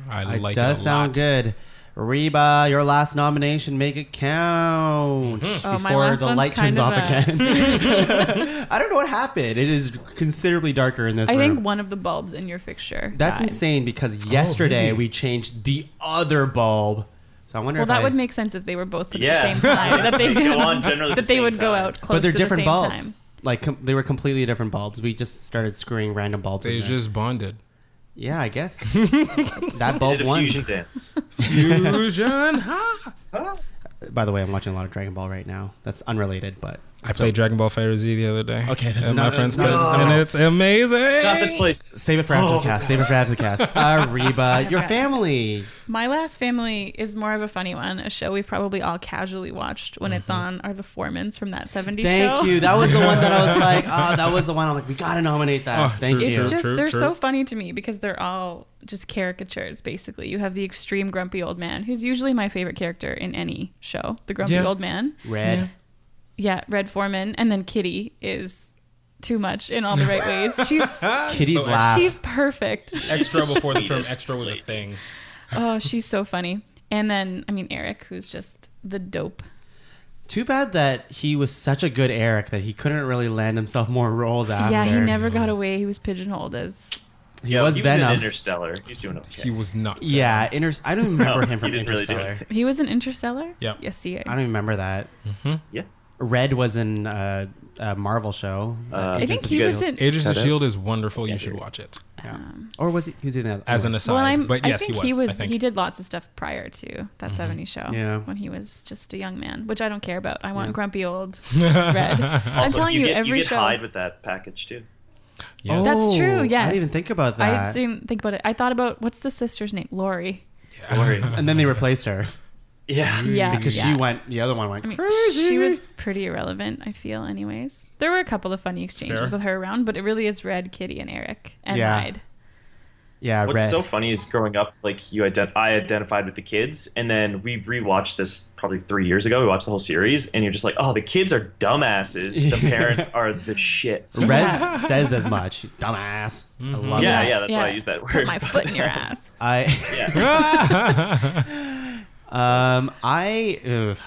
I It like does it a sound lot. good. Reba, your last nomination, make it count Oh, my before last the one's light kind turns of off again. I don't know what happened. It is considerably darker in this I room. think one of the bulbs in your fixture That's died. insane because yesterday really? we changed the other bulb. So I wonder Well, if that would make sense if they were both put at Yeah. the same time. That they Go on generally that the they same would go time. out close but they're to different the same bulbs. time. Like they were completely different bulbs. We just started screwing random bulbs. They in there. just bonded. Yeah, I guess that bulb Did a won. fusion dance. Fusion. By the way, I'm watching a lot of Dragon Ball right now. That's unrelated, but I played Dragon Ball Fighter Z the other day. Okay, this at is my not- friend's that's place, not- and it's amazing. Stop its place. save it for after Oh, the cast. Save it for after the cast. Reba, your family. My last family is more of a funny one. A show we've probably all casually watched when it's on are the Foremans from That 70s Show. Thank you. That was the one that I was like, oh, that was the one. I'm like, we gotta nominate that. Oh, Thank true, you. It's just True, they're true. so funny to me because they're all just caricatures basically. You have the extreme grumpy old man, who's usually my favorite character in any show. The grumpy Yeah. old man. Red. Yeah, Red Foreman, and then Kitty is too much in all the right ways. She's Kitty's So laugh. she's perfect. Extra before the term Sweetest extra was a lady. thing. Oh, she's so funny. And then Eric, who's just the dope. Too bad that he was such a good Eric that he couldn't really land himself more roles after. Yeah, he never got away. He was pigeonholed as. He was Venom. in Interstellar. He's doing okay. He was not. Yeah, I don't remember him he from didn't really do Interstellar. anything. He was in Interstellar. Yep. Yes, he. I don't even remember that. Yeah. Red was in a Marvel show. I think Agents of he was S.H.I.E.L.D.. in. Agents of Shut up. S.H.I.E.L.D. is wonderful. You Can't should do it. watch it. Yeah. Or was he was in that? As an aside, Well, but yes, I think he was. I I think. He did lots of stuff prior to that 70s show. Yeah. When he was just a young man, which I don't care about. I want grumpy old Red. I'm Also, telling you, get, every you get show. Hyde with that package too. Yes. That's true, I yes. didn't even think about I that. didn't think about it. I thought about what's the sister's name? Lori. And then they replaced her Yeah. Yeah. because yeah. the other one went I mean, crazy. she was pretty irrelevant, I feel, anyways. There were a couple of funny exchanges Fair. with her around, but it really is Red, Kitty, and Eric, and Yeah. Hyde. Yeah, What's Red. so funny is growing up, like I identified with the kids, and then we rewatched this probably 3 years ago. We watched the whole series, and you're just like, oh, the kids are dumbasses. The parents are the shit. Red Yeah. says as much. Dumbass. I love Yeah, that. yeah, that's why I use that word. Put my foot in your ass.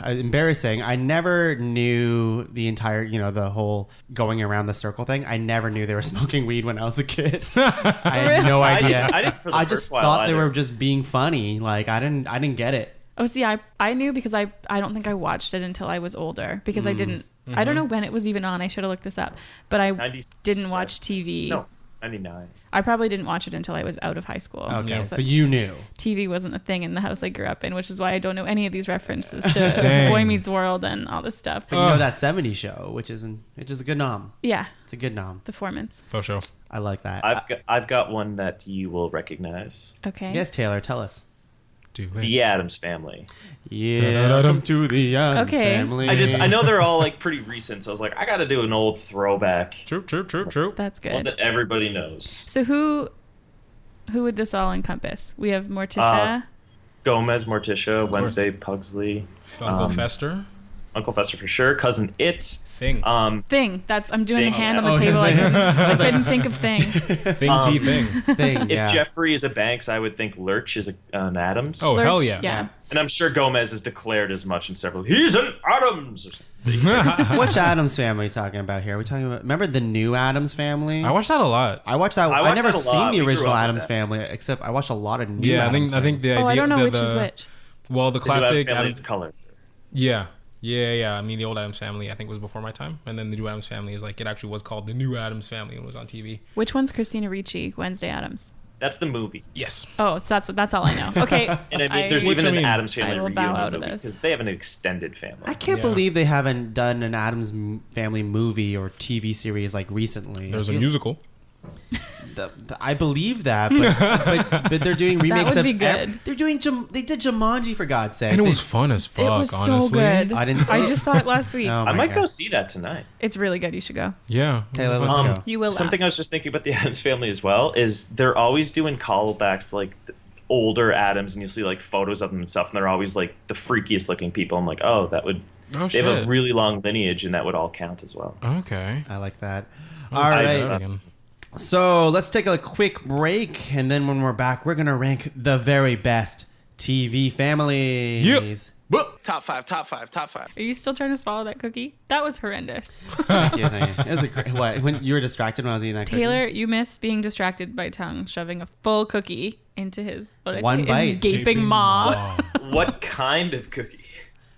Embarrassing. I never knew the entire, the whole going around the circle thing. I never knew they were smoking weed when I was a kid. I had no I idea. didn't for the I first just while thought they either. were just being funny. Like I didn't get it. Oh, see, I knew because I don't think I watched it until I was older because I didn't. I don't know when it was even on. I should have looked this up, but I 97. didn't watch TV. No, 99. I probably didn't watch it until I was out of high school. Okay, But so you knew. TV wasn't a thing in the house I grew up in, which is why I don't know any of these references to Dang. Boy Meets World and all this stuff. But you know that 70s show, which is a good nom. Yeah, It's a good nom. the Formants. For sure. I like that. I've got one that you will recognize. Okay. Yes, Taylor, tell us. Do it. The Addams Family. Yeah, Da-da-da-dum. welcome to the Addams Okay. family. I know they're all like pretty recent, so I was like, I got to do an old throwback, True. That's one good. that everybody knows. So who would this all encompass? We have Morticia. Gomez, Morticia, course. Wednesday, Pugsley, Uncle Fester. Uncle Fester for sure, Cousin It. Thing. Thing. I'm doing Thing. the hand on the Oh, table. okay. I couldn't think of thing. Thing T thing. thing. If Yeah. Jeffrey is a Banks, I would think Lurch is an Adams. Oh, hell Lurch, yeah. Yeah. And I'm sure Gomez has declared as much in several. He's an Adams. Or something. Which Addams family are we talking about here? Are we talking about? Remember the new Addams family? I watched that a lot. I watched that. I I watched never that a seen lot. the We grew original up with Addams that. family, except I watched a lot of new. Yeah, I Addams think the Oh, idea. I don't know the, which the, is which. Well, the The new Addams classic family Addams. is color. Yeah, Yeah. I mean, the old Addams Family, I think, was before my time, and then the new Addams Family is like, it actually was called the new Addams Family and was on TV. Which one's Christina Ricci? Wednesday Addams. That's the movie. Yes. Oh, that's all I know. Okay. And I mean, there's even an Addams Family I will bow out of movie this. because they have an extended family. I can't believe they haven't done an Addams Family movie or TV series like recently. There's a musical. I believe that, but they're doing remakes would of. be good. They're doing. They did Jumanji, for God's sake. And it was fun as fuck, It was honestly. so good. I didn't see I it. just saw it last week. Oh I my might go God. see that tonight. It's really good. You should go. Yeah. Taylor, let's go. You will laugh. Something I was just thinking about the Addams Family as well is they're always doing callbacks to like the older Addams, and you see like photos of them and stuff, and they're always like the freakiest looking people. I'm like, oh, that would. Oh, They have shit. a really long lineage, and that would all count as well. Okay. I like that. I'll All try right. that again. So let's take a quick break, and then when we're back, we're gonna rank the very best TV families. Top five. Are you still trying to swallow that cookie? That was horrendous. Thank you. It was a great. What? When you were distracted when I was eating that cookie? Taylor, you missed being distracted by Tuong shoving a full cookie into his One his bite. gaping maw. What kind of cookie?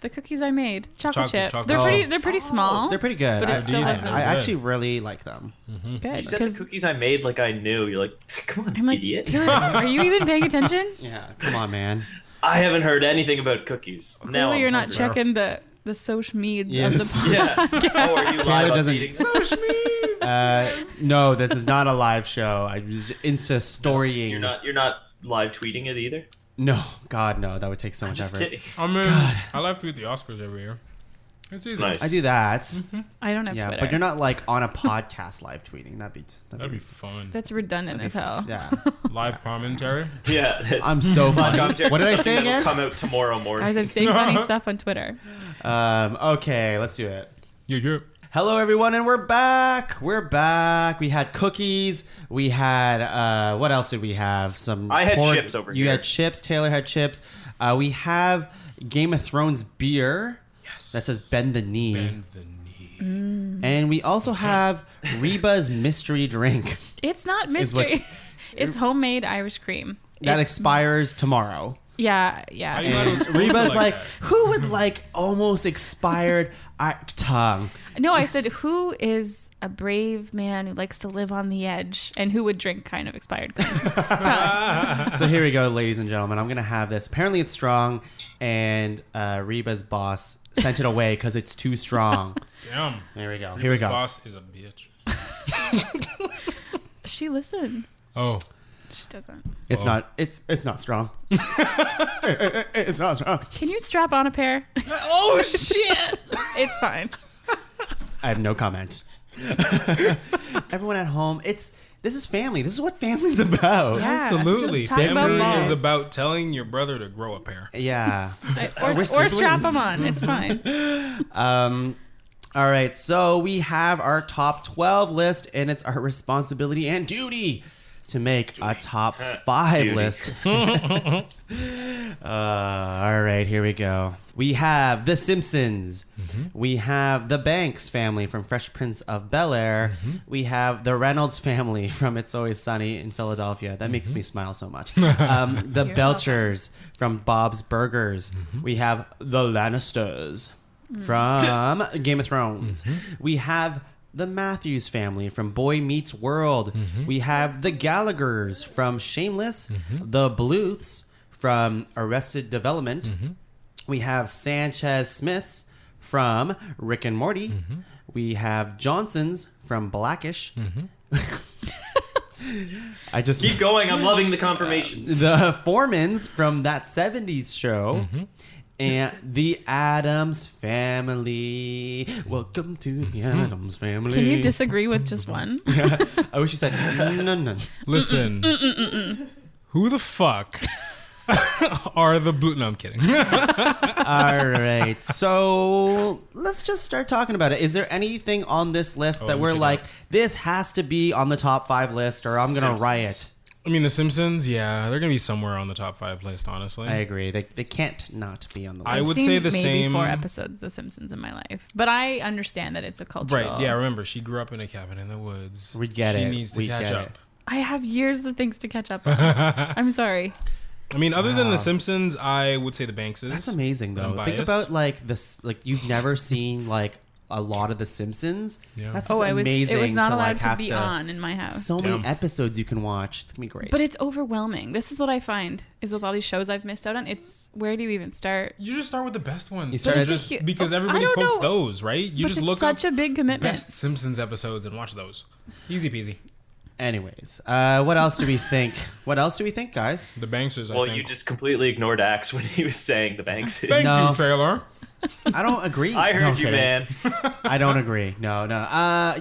The cookies I made, chocolate chip. chocolate. They're pretty small. They're pretty good. But it still These has are I good. actually really like them. good. You said the 'cause cookies I made like I knew. You're like, come on, I'm like, idiot. Taylor, are you even paying attention? Yeah, come on, man. I haven't heard anything about cookies. Now Clearly, I'm you're not hungry. checking the social meds Yes. of the Yeah. Oh, are you Taylor live doesn't- updating? No, this is not a live show. I was Insta storying. You're not live tweeting it either. No, God, no. That would take so much Just effort. kidding. I mean, I live tweet the Oscars every year. It's easy. Nice. I do that. I don't have Yeah, Twitter. but you're not like on a podcast live tweeting. That'd be fun. That's redundant as hell. Yeah, Live commentary. Yeah. it's- I'm so Live funny. commentary What did I for say something that'll again? Come out tomorrow morning. Guys, I'm saying funny stuff on Twitter. Okay, let's do it. Yeah. Hello, everyone, and we're back. We had cookies. We had what else did we have? I had chips over You here. had chips. Taylor had chips. We have Game of Thrones beer. Yes. That says "Bend the Knee," Bend the knee. and we also have Reba's mystery drink It's not what mystery. It's homemade Irish cream. that It's- expires tomorrow. Yeah. How you gotta expose it Reba's like, that? who would like almost expired tongue? No, I said, who is a brave man who likes to live on the edge and who would drink kind of expired cream? So here we go, ladies and gentlemen. I'm gonna have this. Apparently, it's strong, and Reba's boss sent it away because it's too strong. Damn. There we go. Here we Reba's go. boss is a bitch. She listens. Oh. She doesn't. It's not. It's not strong. It's not strong. Can you strap on a pair? Oh shit! It's fine. I have no comment. Everyone at home, this is family. This is what family's about. Yeah. Absolutely. Just talk about Family balls. is about telling your brother to grow a pair. Yeah. Or We're strap siblings. them on. It's fine. All right. So we have our top 12 list, and it's our responsibility and duty to make a top 5 Duty. list. All right, here we go. We have The Simpsons. We have the Banks family from Fresh Prince of Bel-Air. We have the Reynolds family from It's Always Sunny in Philadelphia. That makes me smile so much. The You're Belchers from Bob's Burgers. We have the Lannisters from Game of Thrones. We have the Matthews family from Boy Meets World. We have the Gallaghers from Shameless. The Bluths from Arrested Development. We have Sanchez Smiths from Rick and Morty. We have Johnsons from Blackish. I just Keep going. I'm loving the confirmations. the Foremans from That 70s Show. And the Addams Family. Welcome to the Addams Family. Can you disagree with just one? I wish you said no. Listen. Who the fuck are the blue? No, I'm kidding. All right. So let's just start talking about it. Is there anything on this list that let me we're check it like, out. this has to be on the top 5 list or I'm going to Simpsons. riot? I mean, The Simpsons, yeah, they're going to be somewhere on the top 5 list, honestly. I agree. They can't not be on the list. I I've would seen say the maybe same. 4 episodes of The Simpsons in my life, but I understand that it's a cultural. Right, yeah, remember, she grew up in a cabin in the woods. We get she it. needs to We catch get up. it. I have years of things to catch up on. I'm sorry. I mean, other than The Simpsons, I would say The Bankses. That's amazing, though. Think Unbiased. about like this. Like you've never seen like a lot of The Simpsons. Yeah. That's just amazing. It was not to, allowed like, to have be on in my house. So many episodes you can watch. It's gonna be great. But it's overwhelming. This is what I find is with all these shows I've missed out on. It's where do you even start? You just start with the best ones. You start So at- just because I everybody don't quotes know. those, right? You But just it's look such up a big commitment. best Simpsons episodes and watch those. Easy peasy. Anyways, what else do we think? What else do we think, guys? The Bankses, I Well, think. you just completely ignored Axe when he was saying the Banks. Thank No. you, Taylor. I don't agree. I No, heard I'm you, kidding. man. I don't agree. No.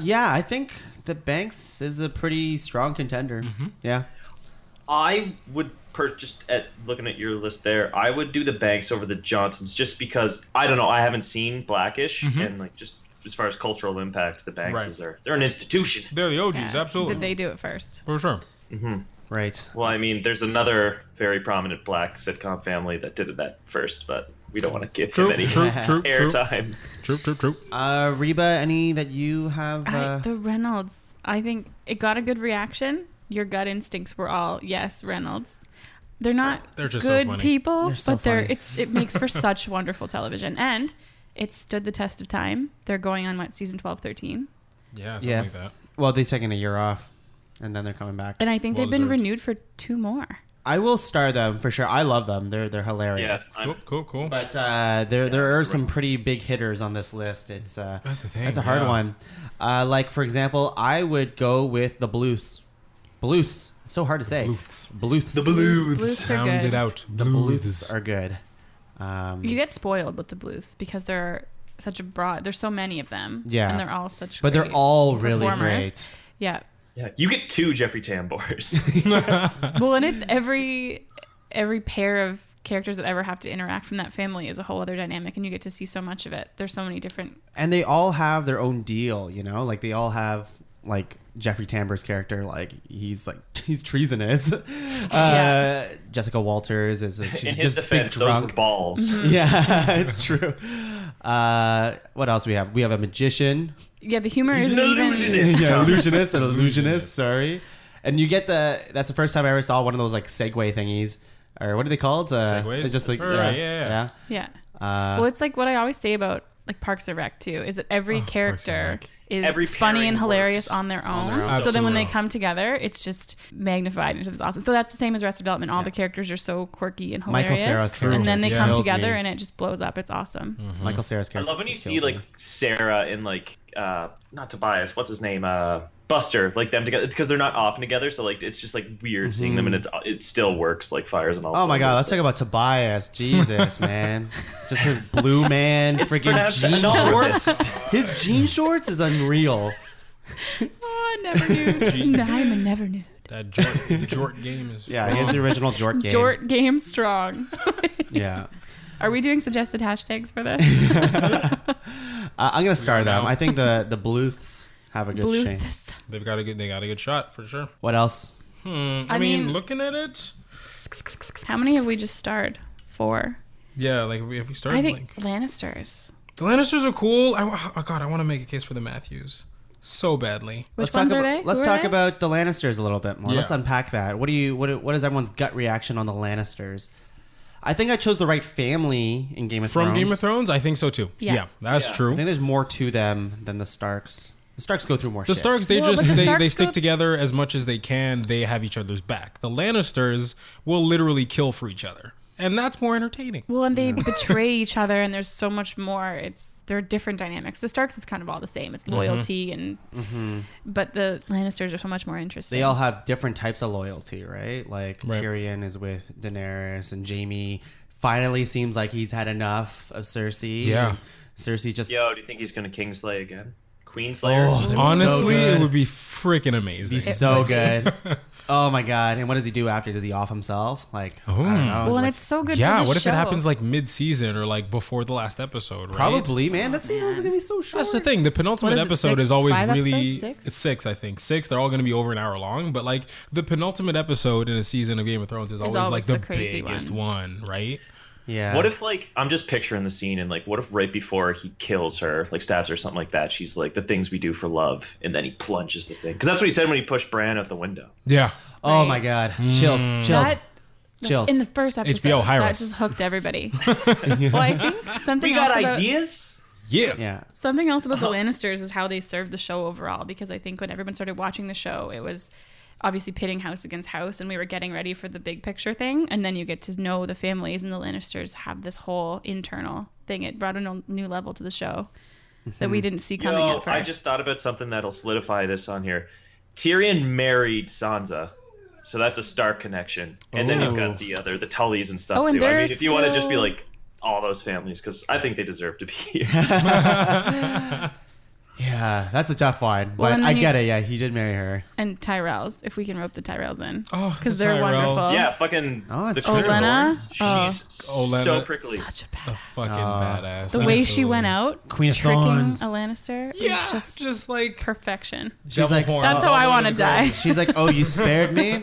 Yeah, I think the Banks is a pretty strong contender. Yeah. I would just at looking at your list there, I would do the Banks over the Johnsons just because I don't know. I haven't seen Blackish, and like just as far as cultural impact, the Bankses they're an institution. They're the OGs, Yeah. absolutely. Did they do it first? For sure. Right. Well, I mean, there's another very prominent black sitcom family that did that first, but we don't want to give him any True. airtime. True. Reba, any that you have? The Reynolds. I think it got a good reaction. Your gut instincts were all yes, Reynolds. They're not They're just so good funny. people, They're so but they're funny. it makes for such wonderful television, and it stood the test of time. They're going on season 12, 13, Yeah, something Yeah. like that. Well, they're taking a year off, and then they're coming back. and I think Well they've been deserved. renewed for 2 more. I will star them for sure. I love them. They're hilarious. Yeah, Cool. But there are some pretty big hitters on this list. It's That's the thing. That's a hard one. Like for example, I would go with the Bluths. Bluths. So hard to say. Bluths. the Blues. Bluths are Sound good. it out. The Bluths are good. You get spoiled with the Bluths because they're such a broad. There's so many of them. Yeah. and they're all such. But they're great all really performers. great. Yeah. Yeah, you get 2 Jeffrey Tambors. Well, and it's every pair of characters that ever have to interact from that family is a whole other dynamic, and you get to see so much of it. There's so many different. And they all have their own deal, you know? Like they all have like Jeffrey Tambor's character, like he's treasonous. Jessica Walters is she's In his just defense, big those drunk. were balls. Yeah, it's true. What else we have? We have a magician. Yeah, the humor He's isn't an even. illusionist. Yeah, an illusionist. Sorry. And you get that's the first time I ever saw one of those like Segway thingies, or what are they called? Segways? It's just like Right, yeah. Yeah. Uh, Well, it's like what I always say about like Parks and Rec too, is that every Parks and character Rec. is Every funny and pairing hilarious works. on their own. own. So then when they Absolutely. come together, it's just magnified into this awesome. So that's the same as Arrested Development. All the characters are so quirky and Michael hilarious. Cera's character and then they Yeah. come kills together me. and it just blows up. It's awesome. Michael Cera's I character. love when you kills see like me. Sarah and like not Tobias, what's his name? Buster, like them together because they're not often together, so like it's just like weird seeing them, and it still works like fires and all. Oh my god, let's talk about Tobias. Jesus, man. Just his blue man It's freaking pronounced jean shorts. anarchist. His jean shorts is unreal. Oh, I never knew. No, I'm a never knew. That Jort game is. Yeah, he has the original Jort game. Jort game strong. Yeah. Are we doing suggested hashtags for this? I'm gonna star them. now. I think the Bluths have a good shame. Bluths. They got a good shot for sure. What else? I mean, looking at it, How many have we just starred? 4. yeah, like if we started I think like Lannisters. the Lannisters are cool. Oh god, I want to make a case for the Matthews so badly. Which ones are they? Let's Who are talk they? about the Lannisters a little bit more. Yeah. Let's unpack that. What is everyone's gut reaction on the Lannisters? I think I chose the right family in Game of From Thrones. Game of Thrones, I think so too. Yeah. That's Yeah. true. I think there's more to them than the Starks. The Starks go through more The shit. Starks, they Well, just but the they Starks stick go- together as much as they can. They have each other's back. The Lannisters will literally kill for each other, and that's more entertaining. Well, and they betray each other, and there's so much more. They're different dynamics. The Starks, it's kind of all the same. It's loyalty, and but the Lannisters are so much more interesting. They all have different types of loyalty, right? Like Right. Tyrion is with Daenerys, and Jaime finally seems like he's had enough of Cersei. Yeah. And Cersei just Yo, do you think he's gonna Kingslay again? Queenslayer? Oh, that'd be so Honestly, good. it would be freaking amazing. be so good. Oh my god! And what does he do after? Does he off himself? Like I don't know. well, and Like, it's so good. Yeah, for the what if show. it happens like mid-season or like before the last episode, right? probably, man. That season's gonna be so short. That's the thing. The penultimate What is it, episode 6? is always 5 really episodes? 6? it's 6, I think. 6. They're all going to be over an hour long, but like the penultimate episode in a season of Game of Thrones is always like always the the crazy biggest one, right? Yeah. What if like I'm just picturing the scene and like what if right before he kills her, like stabs her or something like that, she's like the things we do for love, and then he plunges the thing because that's what he said when he pushed Bran out the window. Yeah. Oh Right. my god! Chills. That Chills. In the first episode, HBO Hyros. that just hooked everybody. Well, I think something We got else about, ideas. Yeah. something else about the Lannisters is how they served the show overall. Because I think when everyone started watching the show, it was obviously pitting house against house, and we were getting ready for the big picture thing. And then you get to know the families, and the Lannisters have this whole internal thing. It brought a new level to the show that we didn't see coming at first. I just thought about something that'll solidify this on here. Tyrion married Sansa. So that's a Stark connection. And then you've got the Tullys and stuff Oh, and too. I they're mean, if you want to just be still- like all those families, because I think they deserve to be here. Yeah, that's a tough one. Well, But and I then get it. Yeah, he did marry her. And Tyrells, if we can rope the Tyrells in. Oh, Because the they're Tyrells. wonderful. Yeah, fucking Oh, it's the Queen of Olenna? Thorns. Oh. She's Olenna. so prickly. Such a The bad. fucking badass. The way she Absolutely. went out, Queen of tricking Thorns. a Lannister, Yeah, is just like perfection. She's like, horns That's all how I the way want to to the ground. die. she's like, oh, you spared me?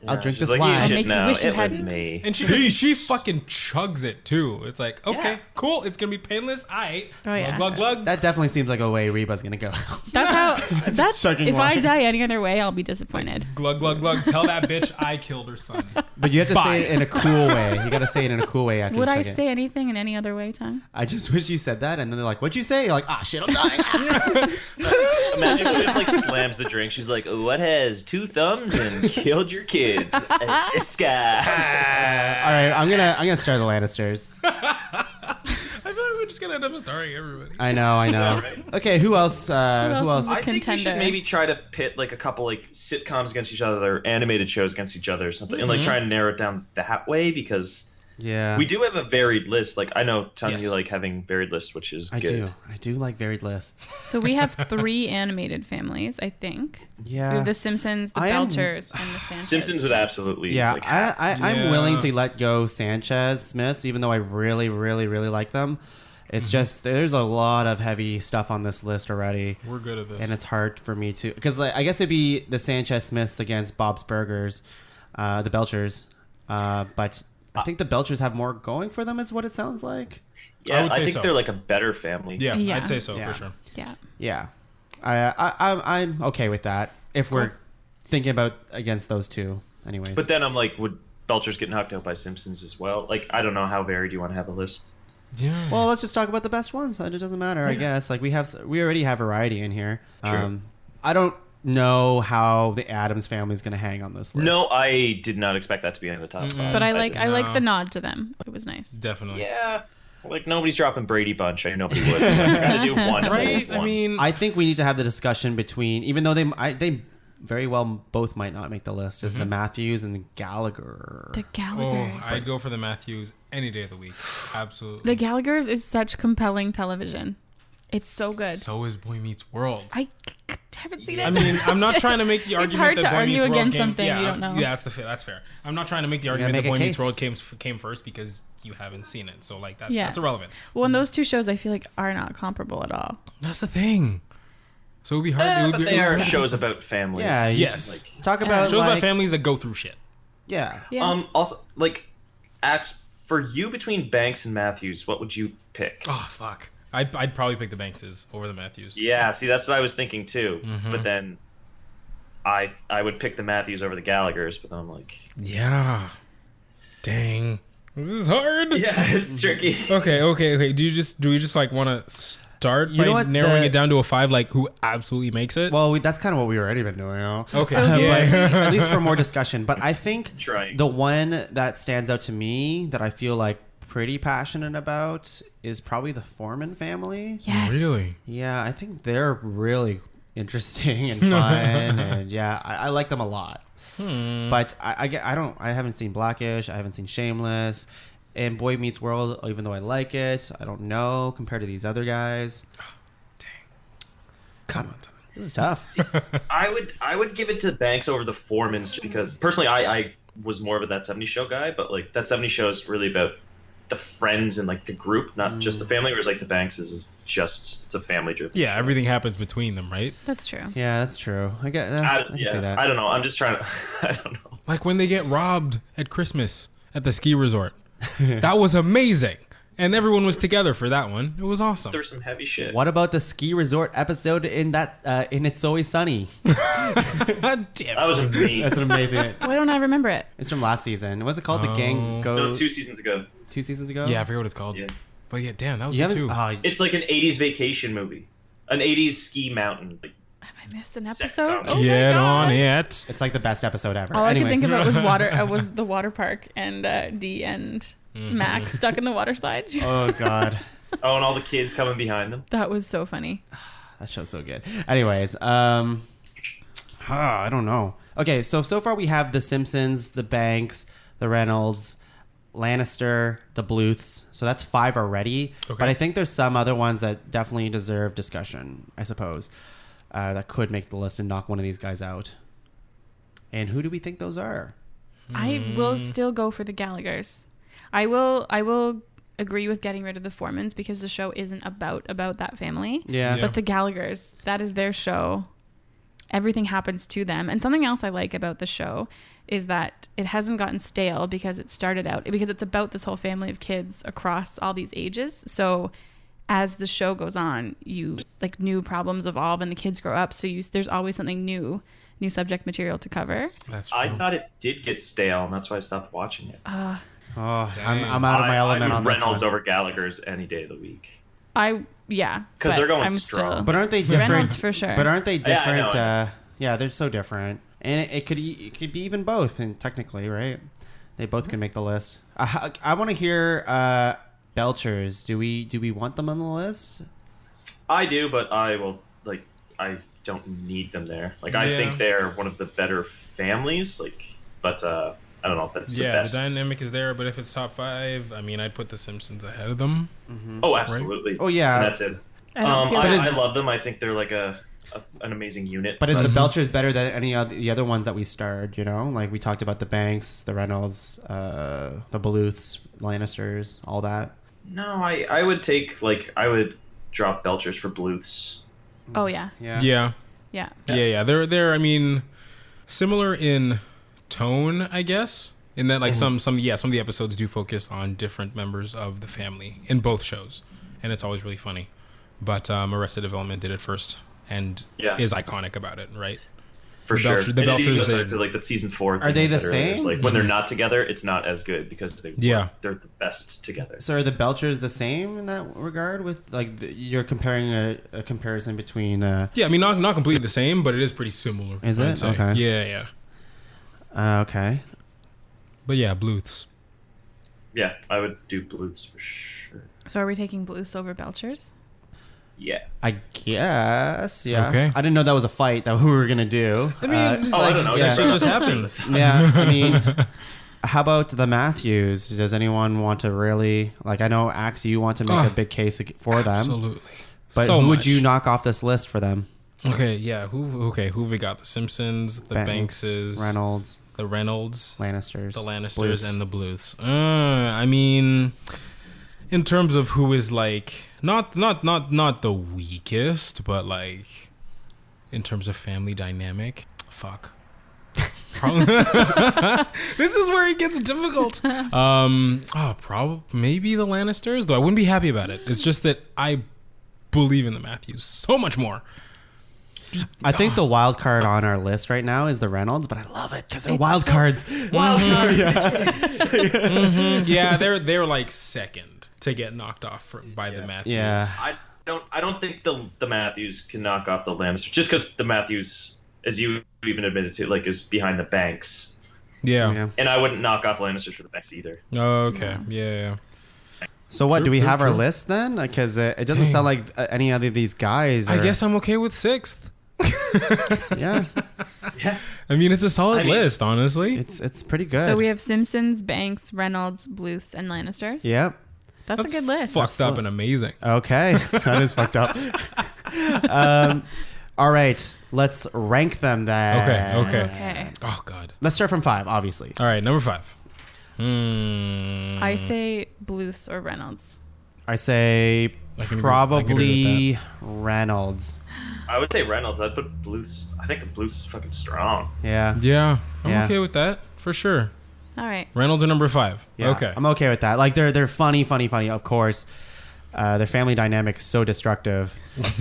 I'll drink She's this like, wine. You I'll should make you know. wish you It was hadn't. me. And she fucking chugs it too. It's like, okay, Yeah. cool. It's gonna be painless. Oh, yeah. Glug, glug, glug. That definitely seems like a way Reba's gonna go. That's how. That's chugging if I wine. die any other way, I'll be disappointed. Glug, glug, glug. Tell that bitch I killed her son. But you have to Bye. say it in a cool way. You gotta say it in a cool way after Would you I chug it. say anything in any other way, Tom? I just wish you said that, and then they're like, "What'd you say?" You're like, "Ah, shit, I'm dying." Imagine if she just like slams the drink. She's like, "What has 2 thumbs and killed your kids?" This guy. All right, I'm gonna start the Lannisters. I feel like we're just gonna end up starring everybody. I know. right. Okay, who else? Who else else? is I think we should contender. maybe try to pit like a couple like sitcoms against each other, or animated shows against each other, or something, and like try and narrow it down that way because Yeah, we do have a varied list. Like I know tons of Yes. you like having varied lists, which is I good. do. I do like varied lists. So we have 3 animated families, I think. We Yeah. have the Simpsons, the I am- Belchers, and the Sanchez. Simpsons would absolutely. Yeah, like, I'm Yeah. willing to let go Sanchez Smiths, even though I really, really, really like them. It's just there's a lot of heavy stuff on this list already, We're good at this. and it's hard for me to because like, I guess it'd be the Sanchez Smiths against Bob's Burgers, the Belchers, but I think the Belchers have more going for them, is what it sounds like. yeah, I would say think so. they're like a better family. yeah, Yeah. I'd say so Yeah. for sure. Yeah. Yeah, I'm okay with that if we're thinking about against those two, anyways. But then I'm like, would Belcher's get knocked out by Simpsons as well? Like, I don't know how varied you want to have a list. Yeah. Well, let's just talk about the best ones. It doesn't matter, I guess. Like we already have variety in here. True. I don't know how the Addams family is going to hang on this list. No, I did not expect that to be in the top 5. But I like just- the nod to them. It was nice. Definitely. Yeah. Like, nobody's dropping Brady Bunch. I know nobody would. So I gotta do one. Right? one. I mean, I think we need to have the discussion between, even though they very well both might not make the list, is the Matthews and the Gallagher. The Gallaghers. I'd go for the Matthews any day of the week. Absolutely. The Gallaghers is such compelling television. It's so good. So is Boy Meets World. I haven't seen it. I mean, I'm not trying to make the argument hard that to Boy argue Meets World against came. something yeah, you don't know. Yeah, that's fair. I'm not trying to make the argument make that a Boy Meets case. World came first because you haven't seen it. So like that's Yeah. that's irrelevant. Well, and those two shows I feel like are not comparable at all. That's the thing. So it would be hard. it would But be, they it would are be- shows about families. Yeah, you Yes. talk about shows like, about families that go through shit. Yeah. Yeah. Also, like, for you between Banks and Matthews, what would you pick? Oh fuck. I'd probably pick the Bankses over the Matthews. Yeah, see, that's what I was thinking too. Mm-hmm. But then I would pick the Matthews over the Gallaghers, but then I'm like, Yeah. Dang. This is hard. yeah, it's tricky. Okay. Do we just like want to start You by know what, narrowing the- it down to a 5, like who absolutely makes it? Well, that's kind of what we've already been doing. You know? Okay. So who- yeah. At least for more discussion. But I think Trying. the one that stands out to me that I feel like pretty passionate about is probably the Foreman family. yes. Really? Yeah, I think they're really interesting and fun, and yeah, I like them a lot. But I haven't seen Blackish, I haven't seen Shameless, and Boy Meets World. Even though I like it, I don't know compared to these other guys. Come on. This is tough. I would give it to Banks over the Foremans just because personally I was more of a That 70s Show guy, but like That 70s Show is really about the friends and like the group, not just the family. Whereas like the Banks is just it's a family driven. Yeah, everything happens between them, right? That's true. Yeah, that's true. I can see that. I don't know. I'm just trying to. I don't know. Like when they get robbed at Christmas at the ski resort. That was amazing. And everyone was together for that one. It was awesome. There's some heavy shit. What about the ski resort episode in that in It's Always Sunny? That was amazing. That's an amazing. Why don't I remember it? It's from last season. Was it called The Gang Go? No, 2 seasons ago. 2 seasons ago? Yeah, I forget what it's called. Yeah. But yeah, damn, that was You good haven't- too. oh, It's like an 80s vacation movie. An 80s ski mountain. Like, Have I missed an Sex episode? comedy. Oh my Get on God. it. it's like the best episode ever. All Anyway. I could think about was was the water park and Dee and Max stuck in the water slide. Oh, God. oh, and all the kids coming behind them. That was so funny. That show's so good. Anyways, I don't know. Okay, so far we have the Simpsons, the Banks, the Reynolds, Lannister, the Bluths. So that's 5 already. Okay. But I think there's some other ones that definitely deserve discussion, I suppose, that could make the list and knock one of these guys out. And who do we think those are? I will still go for the Gallaghers. I will agree with getting rid of the Formans because the show isn't about that family. Yeah. Yeah. But the Gallaghers, that is their show. Everything happens to them. And something else I like about the show is that it hasn't gotten stale because it started out because it's about this whole family of kids across all these ages. So as the show goes on, you like new problems evolve and the kids grow up. So there's always something new subject material to cover. That's true. I thought it did get stale, and that's why I stopped watching it. Oh, Dang. I'm out of my element I on would this Reynolds one. over Gallagher's any day of the week. Yeah. 'Cause but they're going I'm strong. Still, But aren't they different? Reynolds for sure. But aren't they Yeah, I know, different? I know. Yeah, they're so different. And it could be even both, and technically, right? They both can make the list. I want to hear Belchers. Do we want them on the list? I do, but I don't need them there. Like, I Yeah. think they're one of the better families. Like, but I don't know if that's the Yeah, best. the dynamic is there, but if it's top 5, I mean, I'd put the Simpsons ahead of them. Oh, absolutely. Oh, yeah. And that's it. I don't feel I like- love them. I think they're like an amazing unit. But is the Belchers better than any of the other ones that we starred? You know, like we talked about the Banks, the Reynolds, the Bluths, Lannisters, all that. No, I would drop Belchers for Bluths. Oh yeah. Yeah. Yeah. Yeah. Yeah. They're I mean, similar in tone, I guess. In that, like some of the episodes do focus on different members of the family in both shows, and it's always really funny. But Arrested Development did it first and is iconic about it, right? For The sure. Belchers- the And it even Belchers, goes they- back to like the season 4 thing Are they I the said earlier. It's same? like when they're not together, it's not as good because they're the best together. So are the Belchers the same in that regard? With like you're comparing a comparison between. Yeah, I mean, not completely the same, but it is pretty similar. Is I'd it? say. Okay. Yeah. Okay. But yeah, Bluths. Yeah, I would do Bluths for sure. So are we taking Bluths over Belchers? Yeah. I guess. Yeah. Okay. I didn't know that was a fight that we were gonna do. I mean, I don't know. yeah. It just happens. Yeah, I mean, how about the Matthews? Does anyone want to really like? I know Axe, you want to make a big case for them, Absolutely. but So who would much. you knock off this list for them? Okay, yeah. Who have we got? The Simpsons, the Bankses, Reynolds, the Reynolds, Lannisters, the Lannisters, Bluths. and the Bluths. I mean, in terms of who is like not the weakest, but like in terms of family dynamic, fuck. This is where it gets difficult. Probably maybe the Lannisters, though I wouldn't be happy about it. It's just that I believe in the Matthews so much more. I think the wild card on our list right now is the Reynolds, but I love it because they're It's wild so- cards. Yeah, they're like second to get knocked off by the Matthews. Yeah. I don't think the Matthews can knock off the Lannisters just because the Matthews, as you even admitted to, like is behind the Banks, Yeah. and I wouldn't knock off Lannisters for the Banks either. Okay. Yeah. So what? True, do we true, have our true. list then? Because it doesn't sound like any other of these guys. I are- guess I'm okay with sixth. Yeah, Yeah. I mean, it's a solid list, honestly. it's pretty good. So we have Simpsons, Banks, Reynolds, Bluths, and Lannisters. Yep. That's a good list. Fucked up and amazing. Okay, that is fucked up. All right, let's rank them then. Okay. Oh God. Let's start from 5, obviously. All right, number 5. I say Bluths or Reynolds. I say I can agree probably Reynolds. I would say Reynolds. I'd put Bluths. I think the Bluths is fucking strong. Yeah. Yeah, I'm Yeah. okay with that for sure. All right. Reynolds are number 5. Yeah, Okay. I'm okay with that. Like they're funny, of course. their family dynamic is so destructive,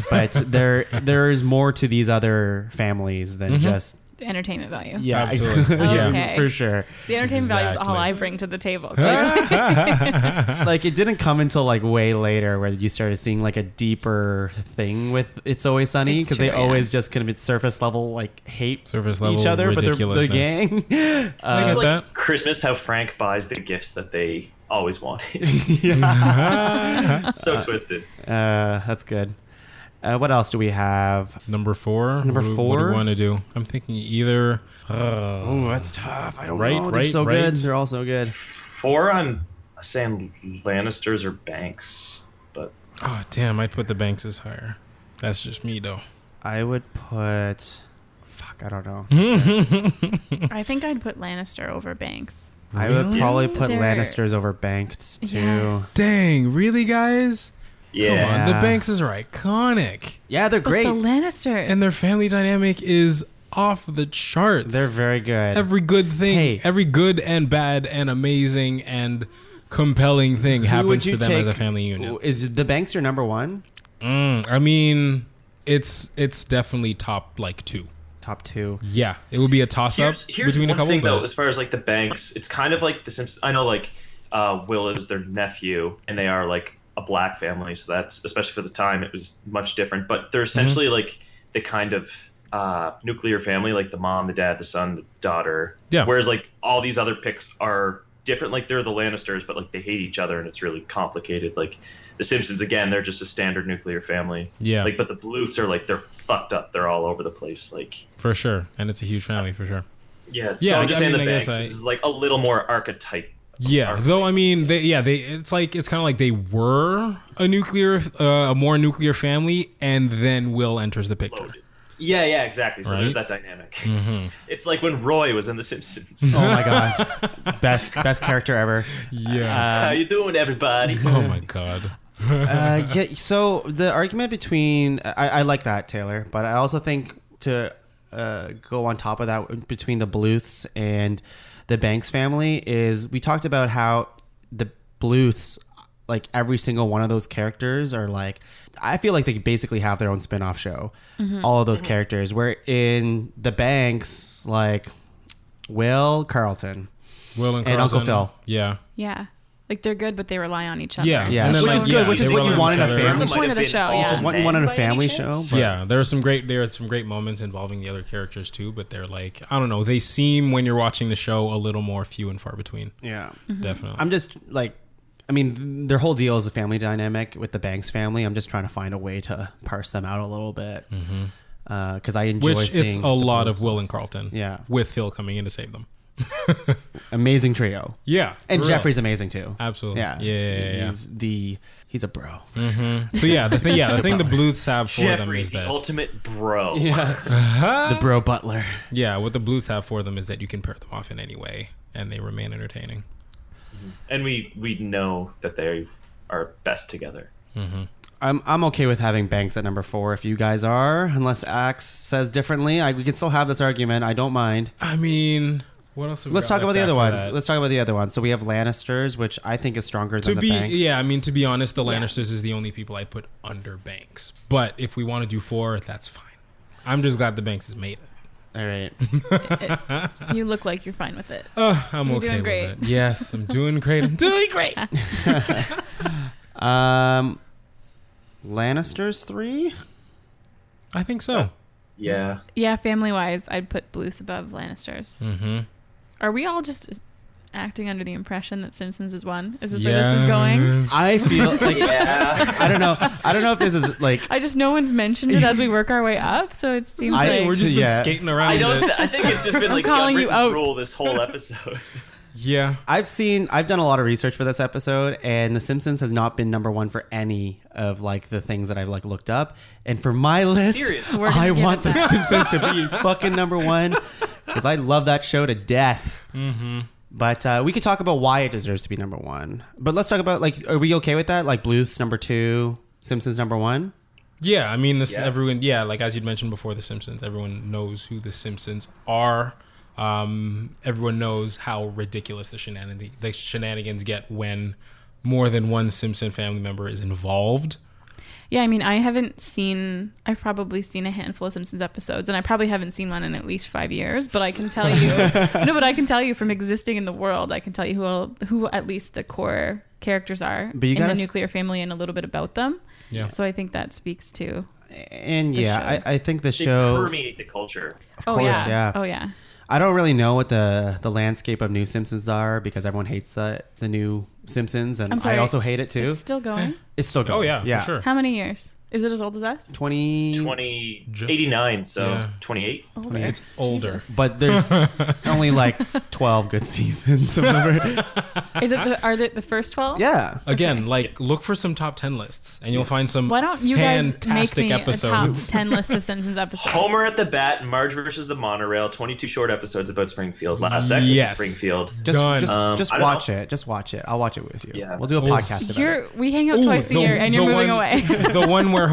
but there is more to these other families than just The entertainment value. yeah, Absolutely. exactly. Yeah. Okay. for sure. The entertainment value is all Exactly. I bring to the table. Like it didn't come until like way later where you started seeing like a deeper thing with It's Always Sunny It's because they true, yeah. always just kind of surface level like hate Surface level each other, but they're ridiculousness. gang. Just get like that? Christmas, how Frank buys the gifts that they always wanted. So twisted. That's good. What else do we have? Number 4. Number What do 4? you want to do? I'm thinking either. Oh, that's tough. I don't Right, know. They're right, so right. good. They're all so good. 4, I'm saying Lannisters or Banks, but Oh damn! I'd put the Bankses higher. That's just me though. I would put. Fuck, I don't know. I think I'd put Lannister over Banks. I would probably put They're- Lannisters over Banked too. Yes. Dang, really, guys? yeah. Come on, the Yeah. Bankses are iconic, Yeah, they're But great. the Lannisters. and their family dynamic is off the charts. They're very good. Every good thing, Hey. every good and bad and amazing and compelling thing Who happens would to you them take? as a family unit. Is the Banks your number one? I mean, it's definitely top like 2. Top 2. Yeah, it would be a toss up Here's between a one couple. thing though, But as far as like the Banks, it's kind of like the Simpsons. I know like Will is their nephew, and they are like a black family, so that's especially for the time it was much different. But they're essentially like the kind of nuclear family, like the mom, the dad, the son, the daughter. Yeah. Whereas like all these other picks are different. Like they're the Lannisters, but like they hate each other, and it's really complicated. Like the Simpsons, again, they're just a standard nuclear family. yeah, Like, but the Bluths are like they're fucked up. They're all over the place. Like. for sure, and it's a huge family for sure. Yeah, Yeah, so I I'm just saying mean, the I guess Banks I- is like a little more archetype. Yeah, though I mean, it's kind of like they were a more nuclear family, and then Will enters the picture. Loaded. Yeah, exactly. So there's Right? that dynamic. It's like when Roy was in The Simpsons. Oh my god, best character ever. Yeah. How you doing, everybody? Oh my god. Yeah. So the argument between I like that, Taylor, but I also think to go on top of that between the Bluths and the Banks family is we talked about how the Bluths, like every single one of those characters are like, I feel like they basically have their own spin-off show. All of those characters, where in the Banks, like Will, Carlton, Will and And Uncle Carlton, Phil. Yeah. Yeah. Like they're good, but they rely on each other. Yeah. Yeah, And then, which like, is good, yeah, which is they what you rely on want in each a other. family That's the point of the show, yeah. Just what you want in a family show. but- Yeah, there are some great moments involving the other characters too, but they're like, I don't know, they seem when you're watching the show a little more few and far between. Yeah. Definitely. I'm just like, I mean, their whole deal is a family dynamic with the Banks family. I'm just trying to find a way to parse them out a little bit because I enjoy Which seeing it's a the lot Bluths. of Will and Carlton. Yeah. With Phil coming in to save them. Amazing trio, Yeah. and for real. Jeffrey's amazing too. Absolutely. Yeah, Yeah. He's a bro. So yeah, the thing the Bluths have for them Jeffrey, is the that ultimate bro. The bro butler. yeah, what the Bluths have for them is that you can pair them off in any way and they remain entertaining. And we know that they are best together. I'm okay with having Banks at number 4 if you guys are, unless Axe says differently. We can still have this argument. I don't mind. I mean, what else? Have we Let's got talk about left the other after ones. that? Let's talk about the other ones. So we have Lannisters, which I think is stronger than the Banks. To be honest, the Lannisters is the only people I'd put under Banks. But if we want to do 4, that's fine. I'm just glad the Banks has made it. All right. You look like you're fine with it. I'm You're okay doing with great. it. Yes, I'm doing great. I'm doing great. Lannisters 3? I think so. Yeah. Yeah, family wise, I'd put Bluths above Lannisters. Mm-hmm. Are we all just acting under the impression that Simpsons is one? Is this where this is going? I feel like Yeah. I don't know if this is like I just no one's mentioned it as we work our way up, so it seems I- like We're just Yeah. been skating around. I think it's just been like calling the you unwritten out. rule this whole episode. Yeah. I've done a lot of research for this episode, and The Simpsons has not been number 1 for any of like the things that I've like looked up. And for my list, Serious? We're gonna I give want it The that. Simpsons to be fucking number 1 because I love that show to death. But we could talk about why it deserves to be number 1. But let's talk about like, are we okay with that? Like Bluth's number 2, Simpsons number 1. Yeah, I mean, this Yeah. everyone. Yeah, like as you'd mentioned before, The Simpsons. Everyone knows who The Simpsons are. Everyone knows how ridiculous the shenanigans get when more than one Simpson family member is involved. Yeah, I mean, I've probably seen a handful of Simpsons episodes, and I probably haven't seen one in at least 5 years, but I can tell you, from existing in the world, I can tell you who at least the core characters are in the nuclear family and a little bit about them. Yeah. So I think that speaks to. And I think the They show permeate the culture. Of course, yeah. Oh yeah. I don't really know what the landscape of new Simpsons are because everyone hates the new Simpsons, and I'm sorry, I also hate it too. It's still going. It's still going. Oh yeah, for sure. How many years? Is it as old as us? 89, so 28. Older. It's older. Jesus. But there's only like 12 good seasons. Is it are the first 12? Yeah. Again, like look for some top 10 lists, and you'll find some Why don't you guys make fantastic me episodes. a top 10 list of Simpsons episodes? Homer at the bat, Marge versus the monorail, 22 short episodes about Springfield. Last exit Yes. to Springfield. Done. Just I don't watch it. Just watch it. I'll watch it with you. Yeah. We'll do a podcast about it. We hang out twice a year, and you're moving away. The one where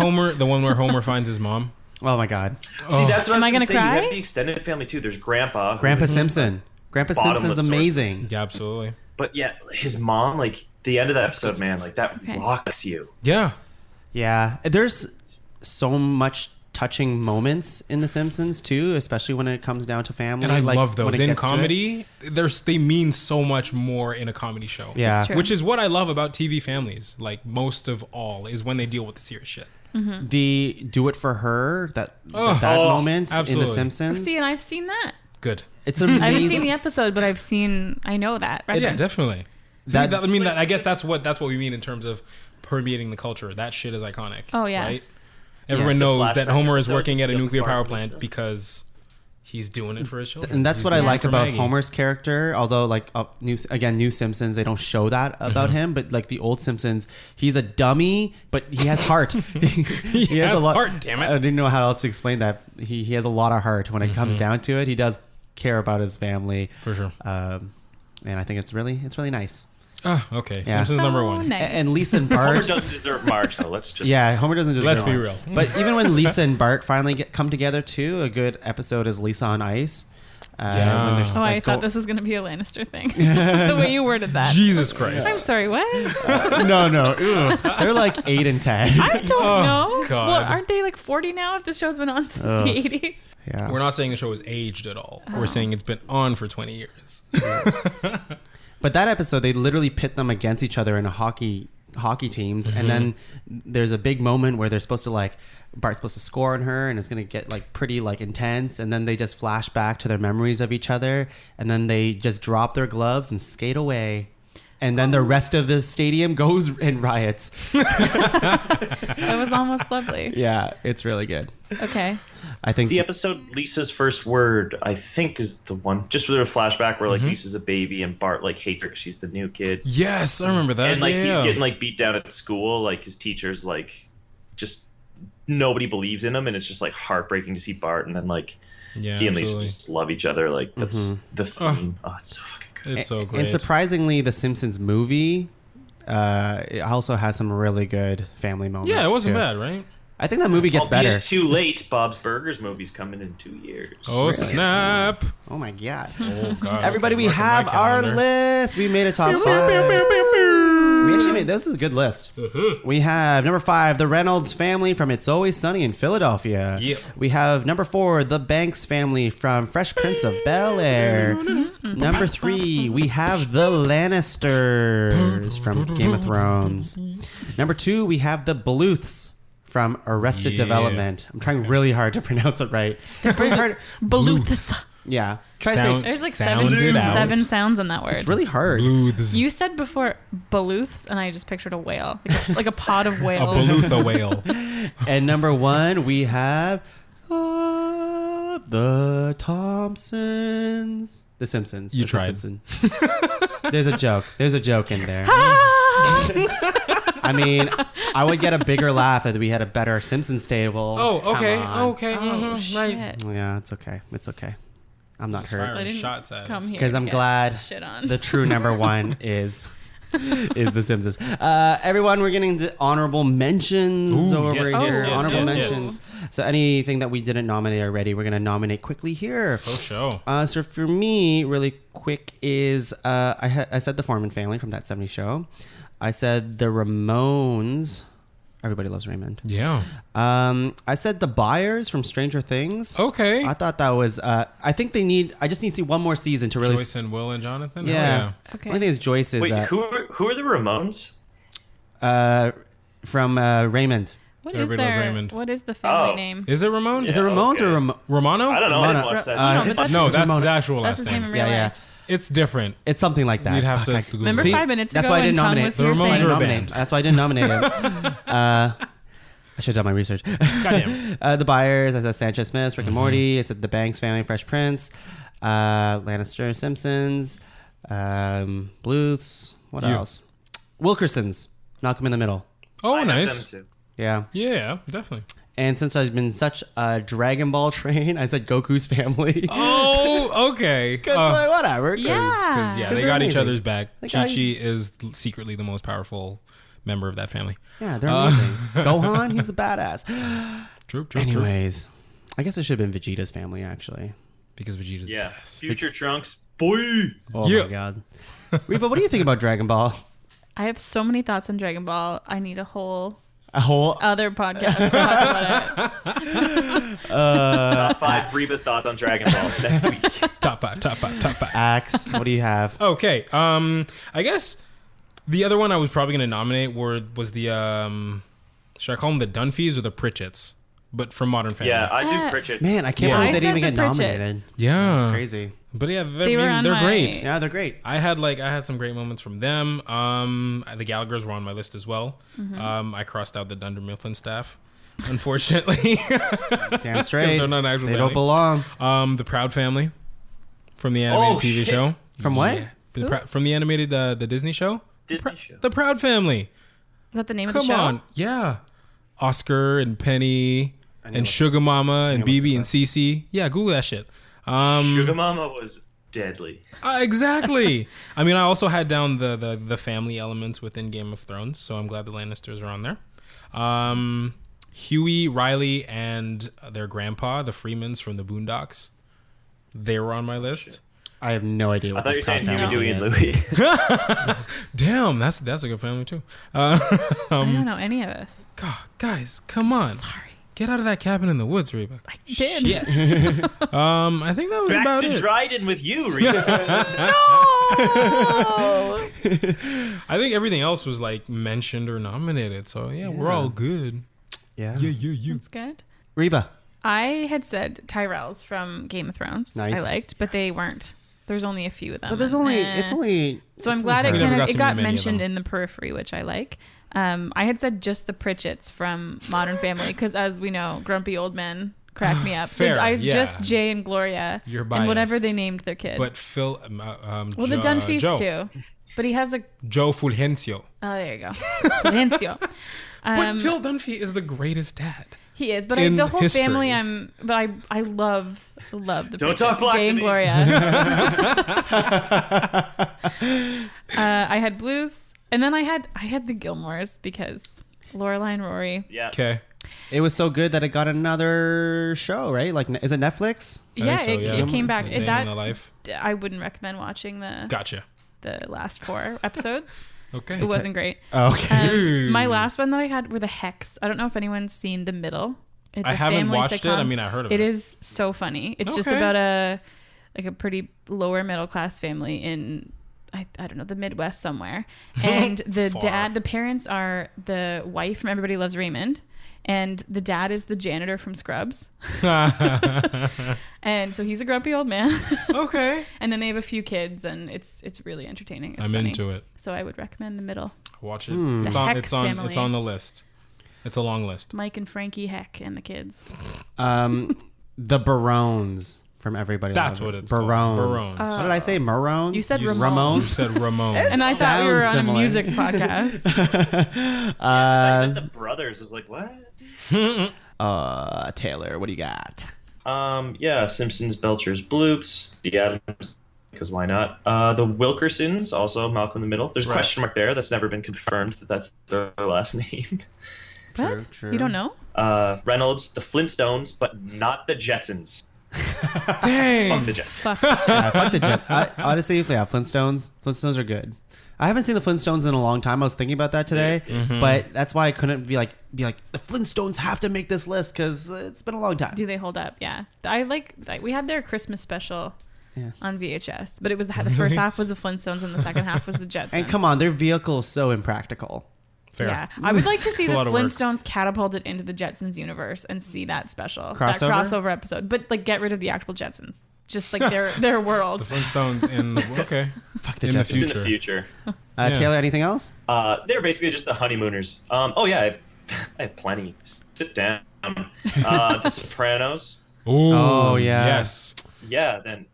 Homer finds his mom. Oh my God. See, that's what Am I I was going gonna to say. You cry? have the extended family too. There's Grandpa. who Grandpa is- Simpson. Grandpa Bottomless Simpson's source. amazing. Yeah, absolutely. But yeah, his mom, like the end of that episode, man, like that Okay. rocks you. Yeah. Yeah. There's so much touching moments in The Simpsons too, especially when it comes down to family. And I like, love when those. it In gets to it. comedy, they mean so much more in a comedy show. Yeah. That's true. Which is what I love about TV families, like most of all, is when they deal with the serious shit. The do it for her, that moment in absolutely. The Simpsons. See, and I've seen that. Good. It's amazing. I haven't seen the episode, but I know that. Yeah, reference. definitely. That- I guess that's what we mean in terms of permeating the culture. That shit is iconic. Oh, yeah. Right? Everyone the knows that flashback Homer is episodes, working at a the nuclear power farm plant stuff. because he's doing it for his children. And that's He's what I doing it like for about Maggie. Homer's character. Although, like, New Simpsons, they don't show that about him. But like the old Simpsons, he's a dummy, but he has heart. he has heart, damn it. I didn't know how else to explain that. He has a lot of heart when it comes down to it. He does care about his family For sure. and I think it's really nice. Oh, okay. Yeah. Simpsons number one. Nice. And Lisa and Homer Bart. doesn't deserve Marge, though. Let's just Yeah, Homer doesn't just. Let's be real. But even when Lisa and Bart finally come together too, a good episode is Lisa on Ice. Yeah. When there's, Oh, I like, thought this was going to be a Lannister thing. The way you worded that. Jesus Christ. I'm sorry, what? no. Ew. They're like 8 and 10. I don't know. God. Well, aren't they like 40 now if this show's been on since the 80s? Yeah. We're not saying the show is aged at all. We're saying it's been on for 20 years. But that episode, they literally pit them against each other in a hockey teams, and then there's a big moment where they're supposed to Bart's supposed to score on her, and it's gonna get like pretty like intense, and then they just flash back to their memories of each other, and then they just drop their gloves and skate away. And then the rest of the stadium goes in riots. That was almost lovely. Yeah, it's really good. Okay. I think The episode Lisa's first word, I think, is the one just with a flashback where like Lisa's a baby and Bart like hates her because she's the new kid, Yes, I remember that. and like yeah. he's getting like beat down at school. Like his teachers like just nobody believes in him, and it's just like heartbreaking to see Bart, and then like Yeah, he and Lisa absolutely. just love each other. Like that's the theme. Oh, it's so fucking good. It's so great. And surprisingly, the Simpsons movie it also has some really good family moments. Yeah, it wasn't too. bad, right? I think that movie gets Albeit better. Too late. Bob's Burgers movie's coming in 2 years. Oh, snap. Oh my god! Oh, God. Everybody, okay, we mark it on my have our calendar. list. We made a top 5. We actually made this is a good list. We have number 5, the Reynolds family from It's Always Sunny in Philadelphia. Yep. We have number 4, the Banks family from Fresh Prince of Bel-Air. Number 3, we have the Lannisters from Game of Thrones. Number 2, we have the Bluths from Arrested Yeah. Development. I'm trying really hard to pronounce it right. It's very hard. Bluths. Yeah. Try to Sound- say There's like Sound it out. seven sounds in that word. it's really hard. Bluths. You said before Bluths, and I just pictured a whale, like a pod of A whales. Beluga whale. And number 1, we have the Thompsons. The Simpsons. You It's the tried. Simpson. There's a joke. There's a joke in there. I mean, I would get a bigger laugh if we had a better Simpsons stable. Oh, okay. Come on. Okay. Right. Shit. Yeah, it's okay. It's okay. I'm not hurt. Firing I didn't shots at come us. here 'Cause I'm to get glad shit on. The true number 1 is The Simpsons. Everyone, we're getting to honorable mentions Ooh, over yes, here. yes, yes, honorable yes, mentions. So anything that we didn't nominate already, we're gonna nominate quickly here. Oh, show. So for me, really quick is I said the Foreman Family from That 70s Show. I said the Ramones. Everybody loves Raymond. Yeah. I said the Byers from Stranger Things. Okay. I thought that was. I think they need. I just need to see one more season to really. Joyce and Will and Jonathan. Yeah. Okay. Only thing is Joyce is Wait, who are the Ramones? from Raymond. Everybody loves Raymond. What is the family Oh. name? Is it Ramon? Is it Ramones or Romano? I don't know. I didn't Ramona. watch that. No, shit. but that's No, It's that's Ramona. his actual That's last his name name. in real Yeah, life. It's different. It's something like that. You'd have Fuck, to Google Remember it. 5 minutes That's ago why I when didn't Tuong nominate. was The here Ramones saying are a nominate. band. That's why I didn't nominate him. I should have done my research. Goddamn. The Byers. I said Sanchez Smith, Rick and Morty. I said the Banks Family, Fresh Prince, Lannister, Simpsons, Bluths. What You. else? Wilkersons. Malcolm in the Middle. Oh, I have nice. them too. Yeah. Yeah, definitely. And since I've been such a Dragon Ball train, I said Goku's family. Oh, okay. Because like, whatever. 'cause- Yeah. Yeah, 'Cause they they're got each amazing. other's back. They got Chi-Chi is secretly the most powerful member of that family. Yeah, they're amazing. Gohan, he's the badass. True. Anyways, I guess it should have been Vegeta's family, actually. Because Vegeta's Yeah. the best. Future Trunks, boy. Oh Yeah. my god. Reba, what do you think about Dragon Ball? I have so many thoughts on Dragon Ball. I need a whole A whole other podcast to talk about it. Top 5 Reba thoughts on Dragon Ball next week. Top five. axe. What do you have? Okay. I guess the other one I was probably going to nominate was the should I call them the Dunphys or the Pritchett's, but from Modern Family. Yeah, I do Pritchett. Man, I can't Yeah. believe I they didn't even said get the Pritchett's. nominated. Yeah. That's crazy. But yeah, They were on they're my- great. Yeah, they're great. I had some great moments from them. The Gallaghers were on my list as well. I crossed out the Dunder Mifflin staff, unfortunately. Damn straight. they're not actual They family. don't belong. The Proud Family from the animated TV shit. show. From what? Yeah. From the animated the Disney show. Disney show. The Proud Family. Is that the name of the Come show? on, yeah. Oscar and Penny need to and look- Sugar Mama and need to look BB this and up. Cece. Yeah, Google that shit. Sugar Mama was deadly. Exactly. I mean, I also had down the family elements within Game of Thrones, so I'm glad the Lannisters are on there. Huey, Riley, and their grandpa, the Freemans from the Boondocks, they were on my list. I have no idea I what thought you this were saying Proud Huey, family Dewey, and is. Louie. Damn, that's a good family too. I don't know any of this. God, guys, come on. Sorry. Get out of that cabin in the woods, Reba. I did. Shit. I think that was Back about to it. Dryden with you, Reba. No! I think everything else was like mentioned or nominated. So yeah, we're all good. Yeah. Yeah. That's good. Reba. I had said Tyrells from Game of Thrones. Nice. I liked, but they weren't. There's only a few of them. But there's only, Eh. it's only. So I'm it's glad only it We never kind of got it to got meet many of mentioned them. in the periphery, which I like. I had said just the Pritchetts from Modern Family because, as we know, grumpy old men crack me up. Fair, so I yeah. just Jay and Gloria You're and whatever biased. they named their kid. But Phil, well, the Dunphys Joe. too. But he has a. Joe Fulgencio. Oh, there you go. Vencio. But Phil Dunphy is the greatest dad. He is, but in the whole history. family. I love the. Don't talk Pritchetts, black Jay to and me. Gloria. I had Blues, and then I had the Gilmores because Lorelai and Rory. Yeah. Okay. It was so good that it got another show, right? Like, is it Netflix? I Yeah, think so, it came back. A Day in That the life. I wouldn't recommend watching the Gotcha. last 4 episodes. Okay. It wasn't great. Okay. My last one that I had were the Hex. I don't know if anyone's seen The Middle. It's I a haven't family watched it. sitcom. I mean, I heard of it. It is so funny. It's just Okay. about a pretty lower middle class family in I don't know, the Midwest somewhere. And the Far. the parents are the wife from Everybody Loves Raymond, and the dad is the janitor from Scrubs. And so he's a grumpy old man. Okay. And then they have a few kids, and it's really entertaining. It's I'm funny. into it. So I would recommend The Middle. Watch it. Hmm. It's The on. Heck It's on. family. It's on the list. It's a long list. Mike and Frankie Heck and the kids. The Barones from Everybody. That's Loves what It. it's called. Barones. Barones. What did I say? Maroons? You said You Ramones. said Ramon. And I thought we were on Sounds a similar. music podcast. I bet the brothers is like, what? Taylor, what do you got? Yeah, Simpsons, Belchers, Bloops, the Adams, because why not? The Wilkersons, also Malcolm in the Middle. There's a Right. question mark there. That's never been confirmed that that's their last name. true, What? true. You don't know? Reynolds, the Flintstones, but not the Jetsons. Dang. Fuck the Jetsons. Fuck. Yeah, fuck the Jets. Honestly, yeah, Flintstones are good. I haven't seen the Flintstones in a long time. I was thinking about that today, but that's why I couldn't be like the Flintstones have to make this list because it's been a long time. Do they hold up? Yeah. I like we had their Christmas special on VHS, but it was the first half was the Flintstones and the second half was the Jetsons. And come on, their vehicle is so impractical. Fair. Yeah, I would like to see It's a the lot of work. Flintstones catapulted into the Jetsons universe and see that special, that Crossover? crossover episode. But like, get rid of the actual Jetsons, just like their world. The Flintstones in Fuck the in the Jetsons. It's in the future. Yeah. Taylor, anything else? They're basically just the honeymooners. I have plenty. Sit down. The Sopranos. Ooh, Oh, yeah. Yes. Yeah, then.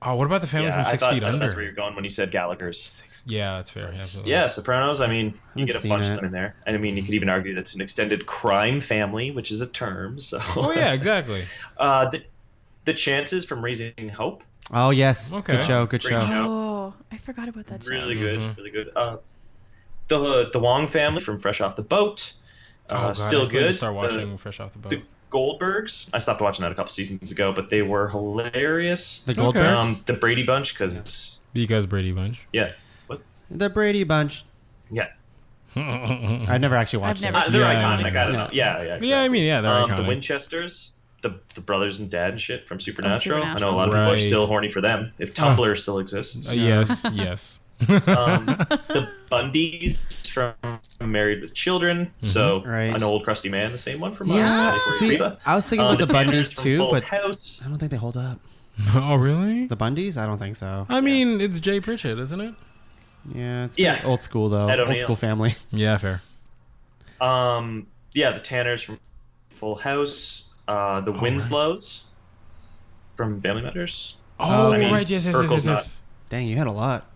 Oh, what about the family Yeah, from I 6 thought Feet that's Under? where you're going when you said Gallagher's. Yeah, that's fair. Yeah, absolutely. Yeah, Sopranos. I mean, you Haven't get a seen bunch it. of them in there, and I mean, you could even argue that's an extended crime family, which is a term. So. Oh yeah, exactly. The Chances from Raising Hope. Oh yes, Okay. good show. Great show. Oh, I forgot about that show. Really good, really good. The Wong family from Fresh Off the Boat. Oh God, Still I still need good. to start watching Fresh Off the Boat. The Goldbergs. I stopped watching that a couple seasons ago, but they were hilarious. The Okay. Goldbergs, The Brady Bunch, because Because Brady Bunch. yeah, what? the Brady Bunch. Yeah, I've never actually watched I've it. never they're Yeah, iconic. I don't know. Yeah, exactly. Yeah, I mean, yeah, they're The iconic. Winchesters, the brothers and dad and shit from Supernatural. I know a Supernatural. lot of people are Right. still horny for them. If Tumblr still exists. Yes, yes. The Bundys from Married with Children. So Right. an old crusty man, the same one from Yeah, Before see, Reba. I was thinking about the Tanners Bundys from too, Full but House. I don't think they hold up. Oh really? The Bundys? I don't think so. I mean, it's Jay Pritchett, isn't it? Yeah, it's Yeah. pretty old school though. Ed Old O'Neill. school family. Yeah, fair. The Tanners from Full House. The Winslows from Family Matters. Oh, I mean, right. Yes, yes, yes, Urkel's yes. Dang, you had a lot.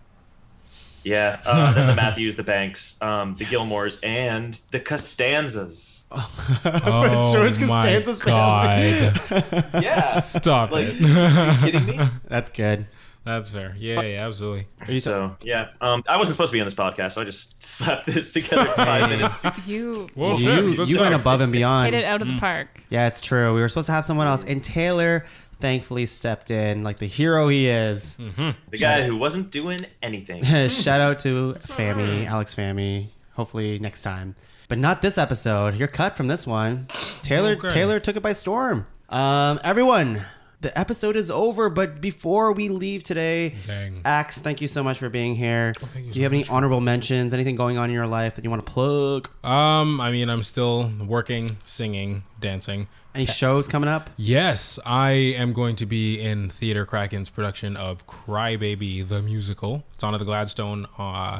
Yeah, then the Matthews, the Banks, the Gilmores, and the Costanzas. Oh George my Costanza's God! family. Yeah, Stop like, it. are you kidding me? That's good. That's fair. Yeah, yeah, absolutely. So yeah, I wasn't supposed to be on this podcast, so I just slapped this together in 5 minutes. You Whoa, You let's went talk. above and beyond. hit it out of the park. Yeah, it's true. We were supposed to have someone else, and Taylor thankfully stepped in like the hero he is. The guy who wasn't doing anything. Shout out to Fammy, Alex Fammy. Hopefully next time, but not this episode. You're cut from this one. Taylor Okay. Taylor took it by storm. Everyone, the episode is over, but before we leave today, Dang. Axe, thank you so much for being here. thank you Do you so have any honorable mentions? Anything going on in your life that you want to plug? I mean, I'm still working, singing, dancing. Any shows coming up? Yes, I am going to be in Theater Kraken's production of Crybaby the Musical. It's on at the Gladstone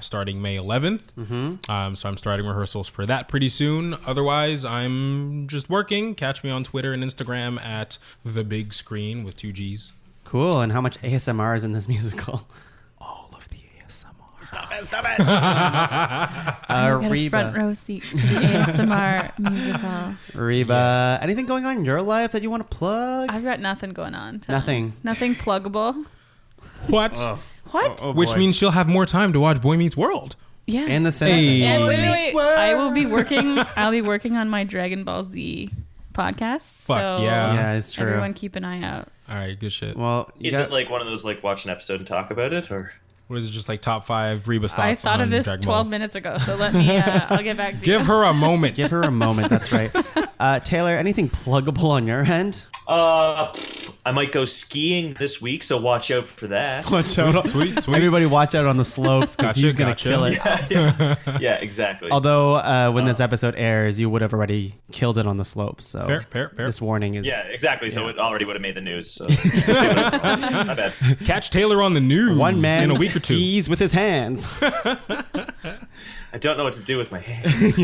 starting May 11th. So I'm starting rehearsals for that pretty soon. Otherwise, I'm just working. Catch me on Twitter and Instagram at The Big Screen with 2 G's. Cool. And how much ASMR is in this musical? All of the ASMR. Stop it! Stop it! You get a Reba. front row seat to the ASMR musical. Reba, anything going on in your life that you want to plug? I've got nothing going on. Nothing. Nothing pluggable. What? What? Which means she'll have more time to watch Boy Meets World. Yeah. And the Senate. Hey. And wait. I will be working. I'll be working on my Dragon Ball Z podcast. Fuck so yeah. Yeah, it's true. Everyone keep an eye out. All right, good shit. Well, you Is got, it like one of those like watch an episode and talk about it, or What is it, just like top 5 Reba's I thoughts thought on of this Dragon 12 Ball? minutes ago, so let me. I'll get back to you. Give her a moment. give her a moment. That's right. Taylor, anything pluggable on your end? I might go skiing this week, so watch out for that. Watch out. Sweet. Everybody watch out on the slopes because Gotcha, he's going gotcha. to kill it. Yeah, exactly. Although when this episode airs, you would have already killed it on the slopes. So Fair. this warning is... Yeah, exactly. So it already would have made the news. So. My bad. Catch Taylor on the news One man in a week or 2. skis with his hands. I don't know what to do with my hands.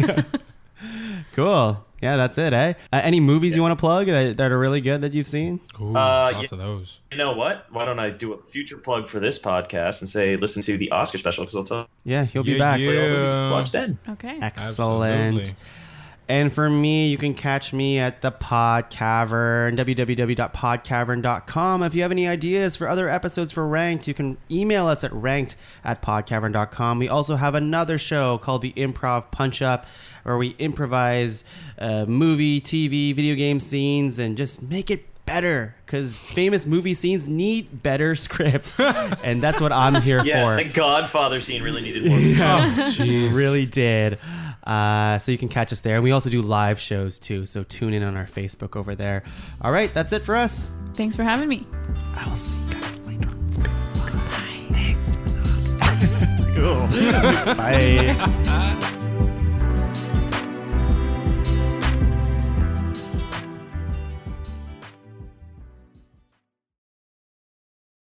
Cool. Yeah, that's it, eh? Any movies you want to plug that are really good that you've seen? Ooh, lots of those. You know what? Why don't I do a future plug for this podcast and say listen to the Oscar special because I'll tell Yeah, he'll be Yeah, back. yeah. you what movies to watch then. Okay. Excellent. Absolutely. And for me, you can catch me at the PodCavern, www.podcavern.com. If you have any ideas for other episodes for Ranked, you can email us at ranked@podcavern.com. We also have another show called the Improv Punch Up, where we improvise movie, TV, video game scenes and just make it better, because famous movie scenes need better scripts, and that's what I'm here for. Yeah, the Godfather scene really needed more. Really did. So you can catch us there, and we also do live shows too, so tune in on our Facebook over there. All right, that's it for us. Thanks for having me. I will see you guys later. It's been Thanks. It's us. cool. Bye.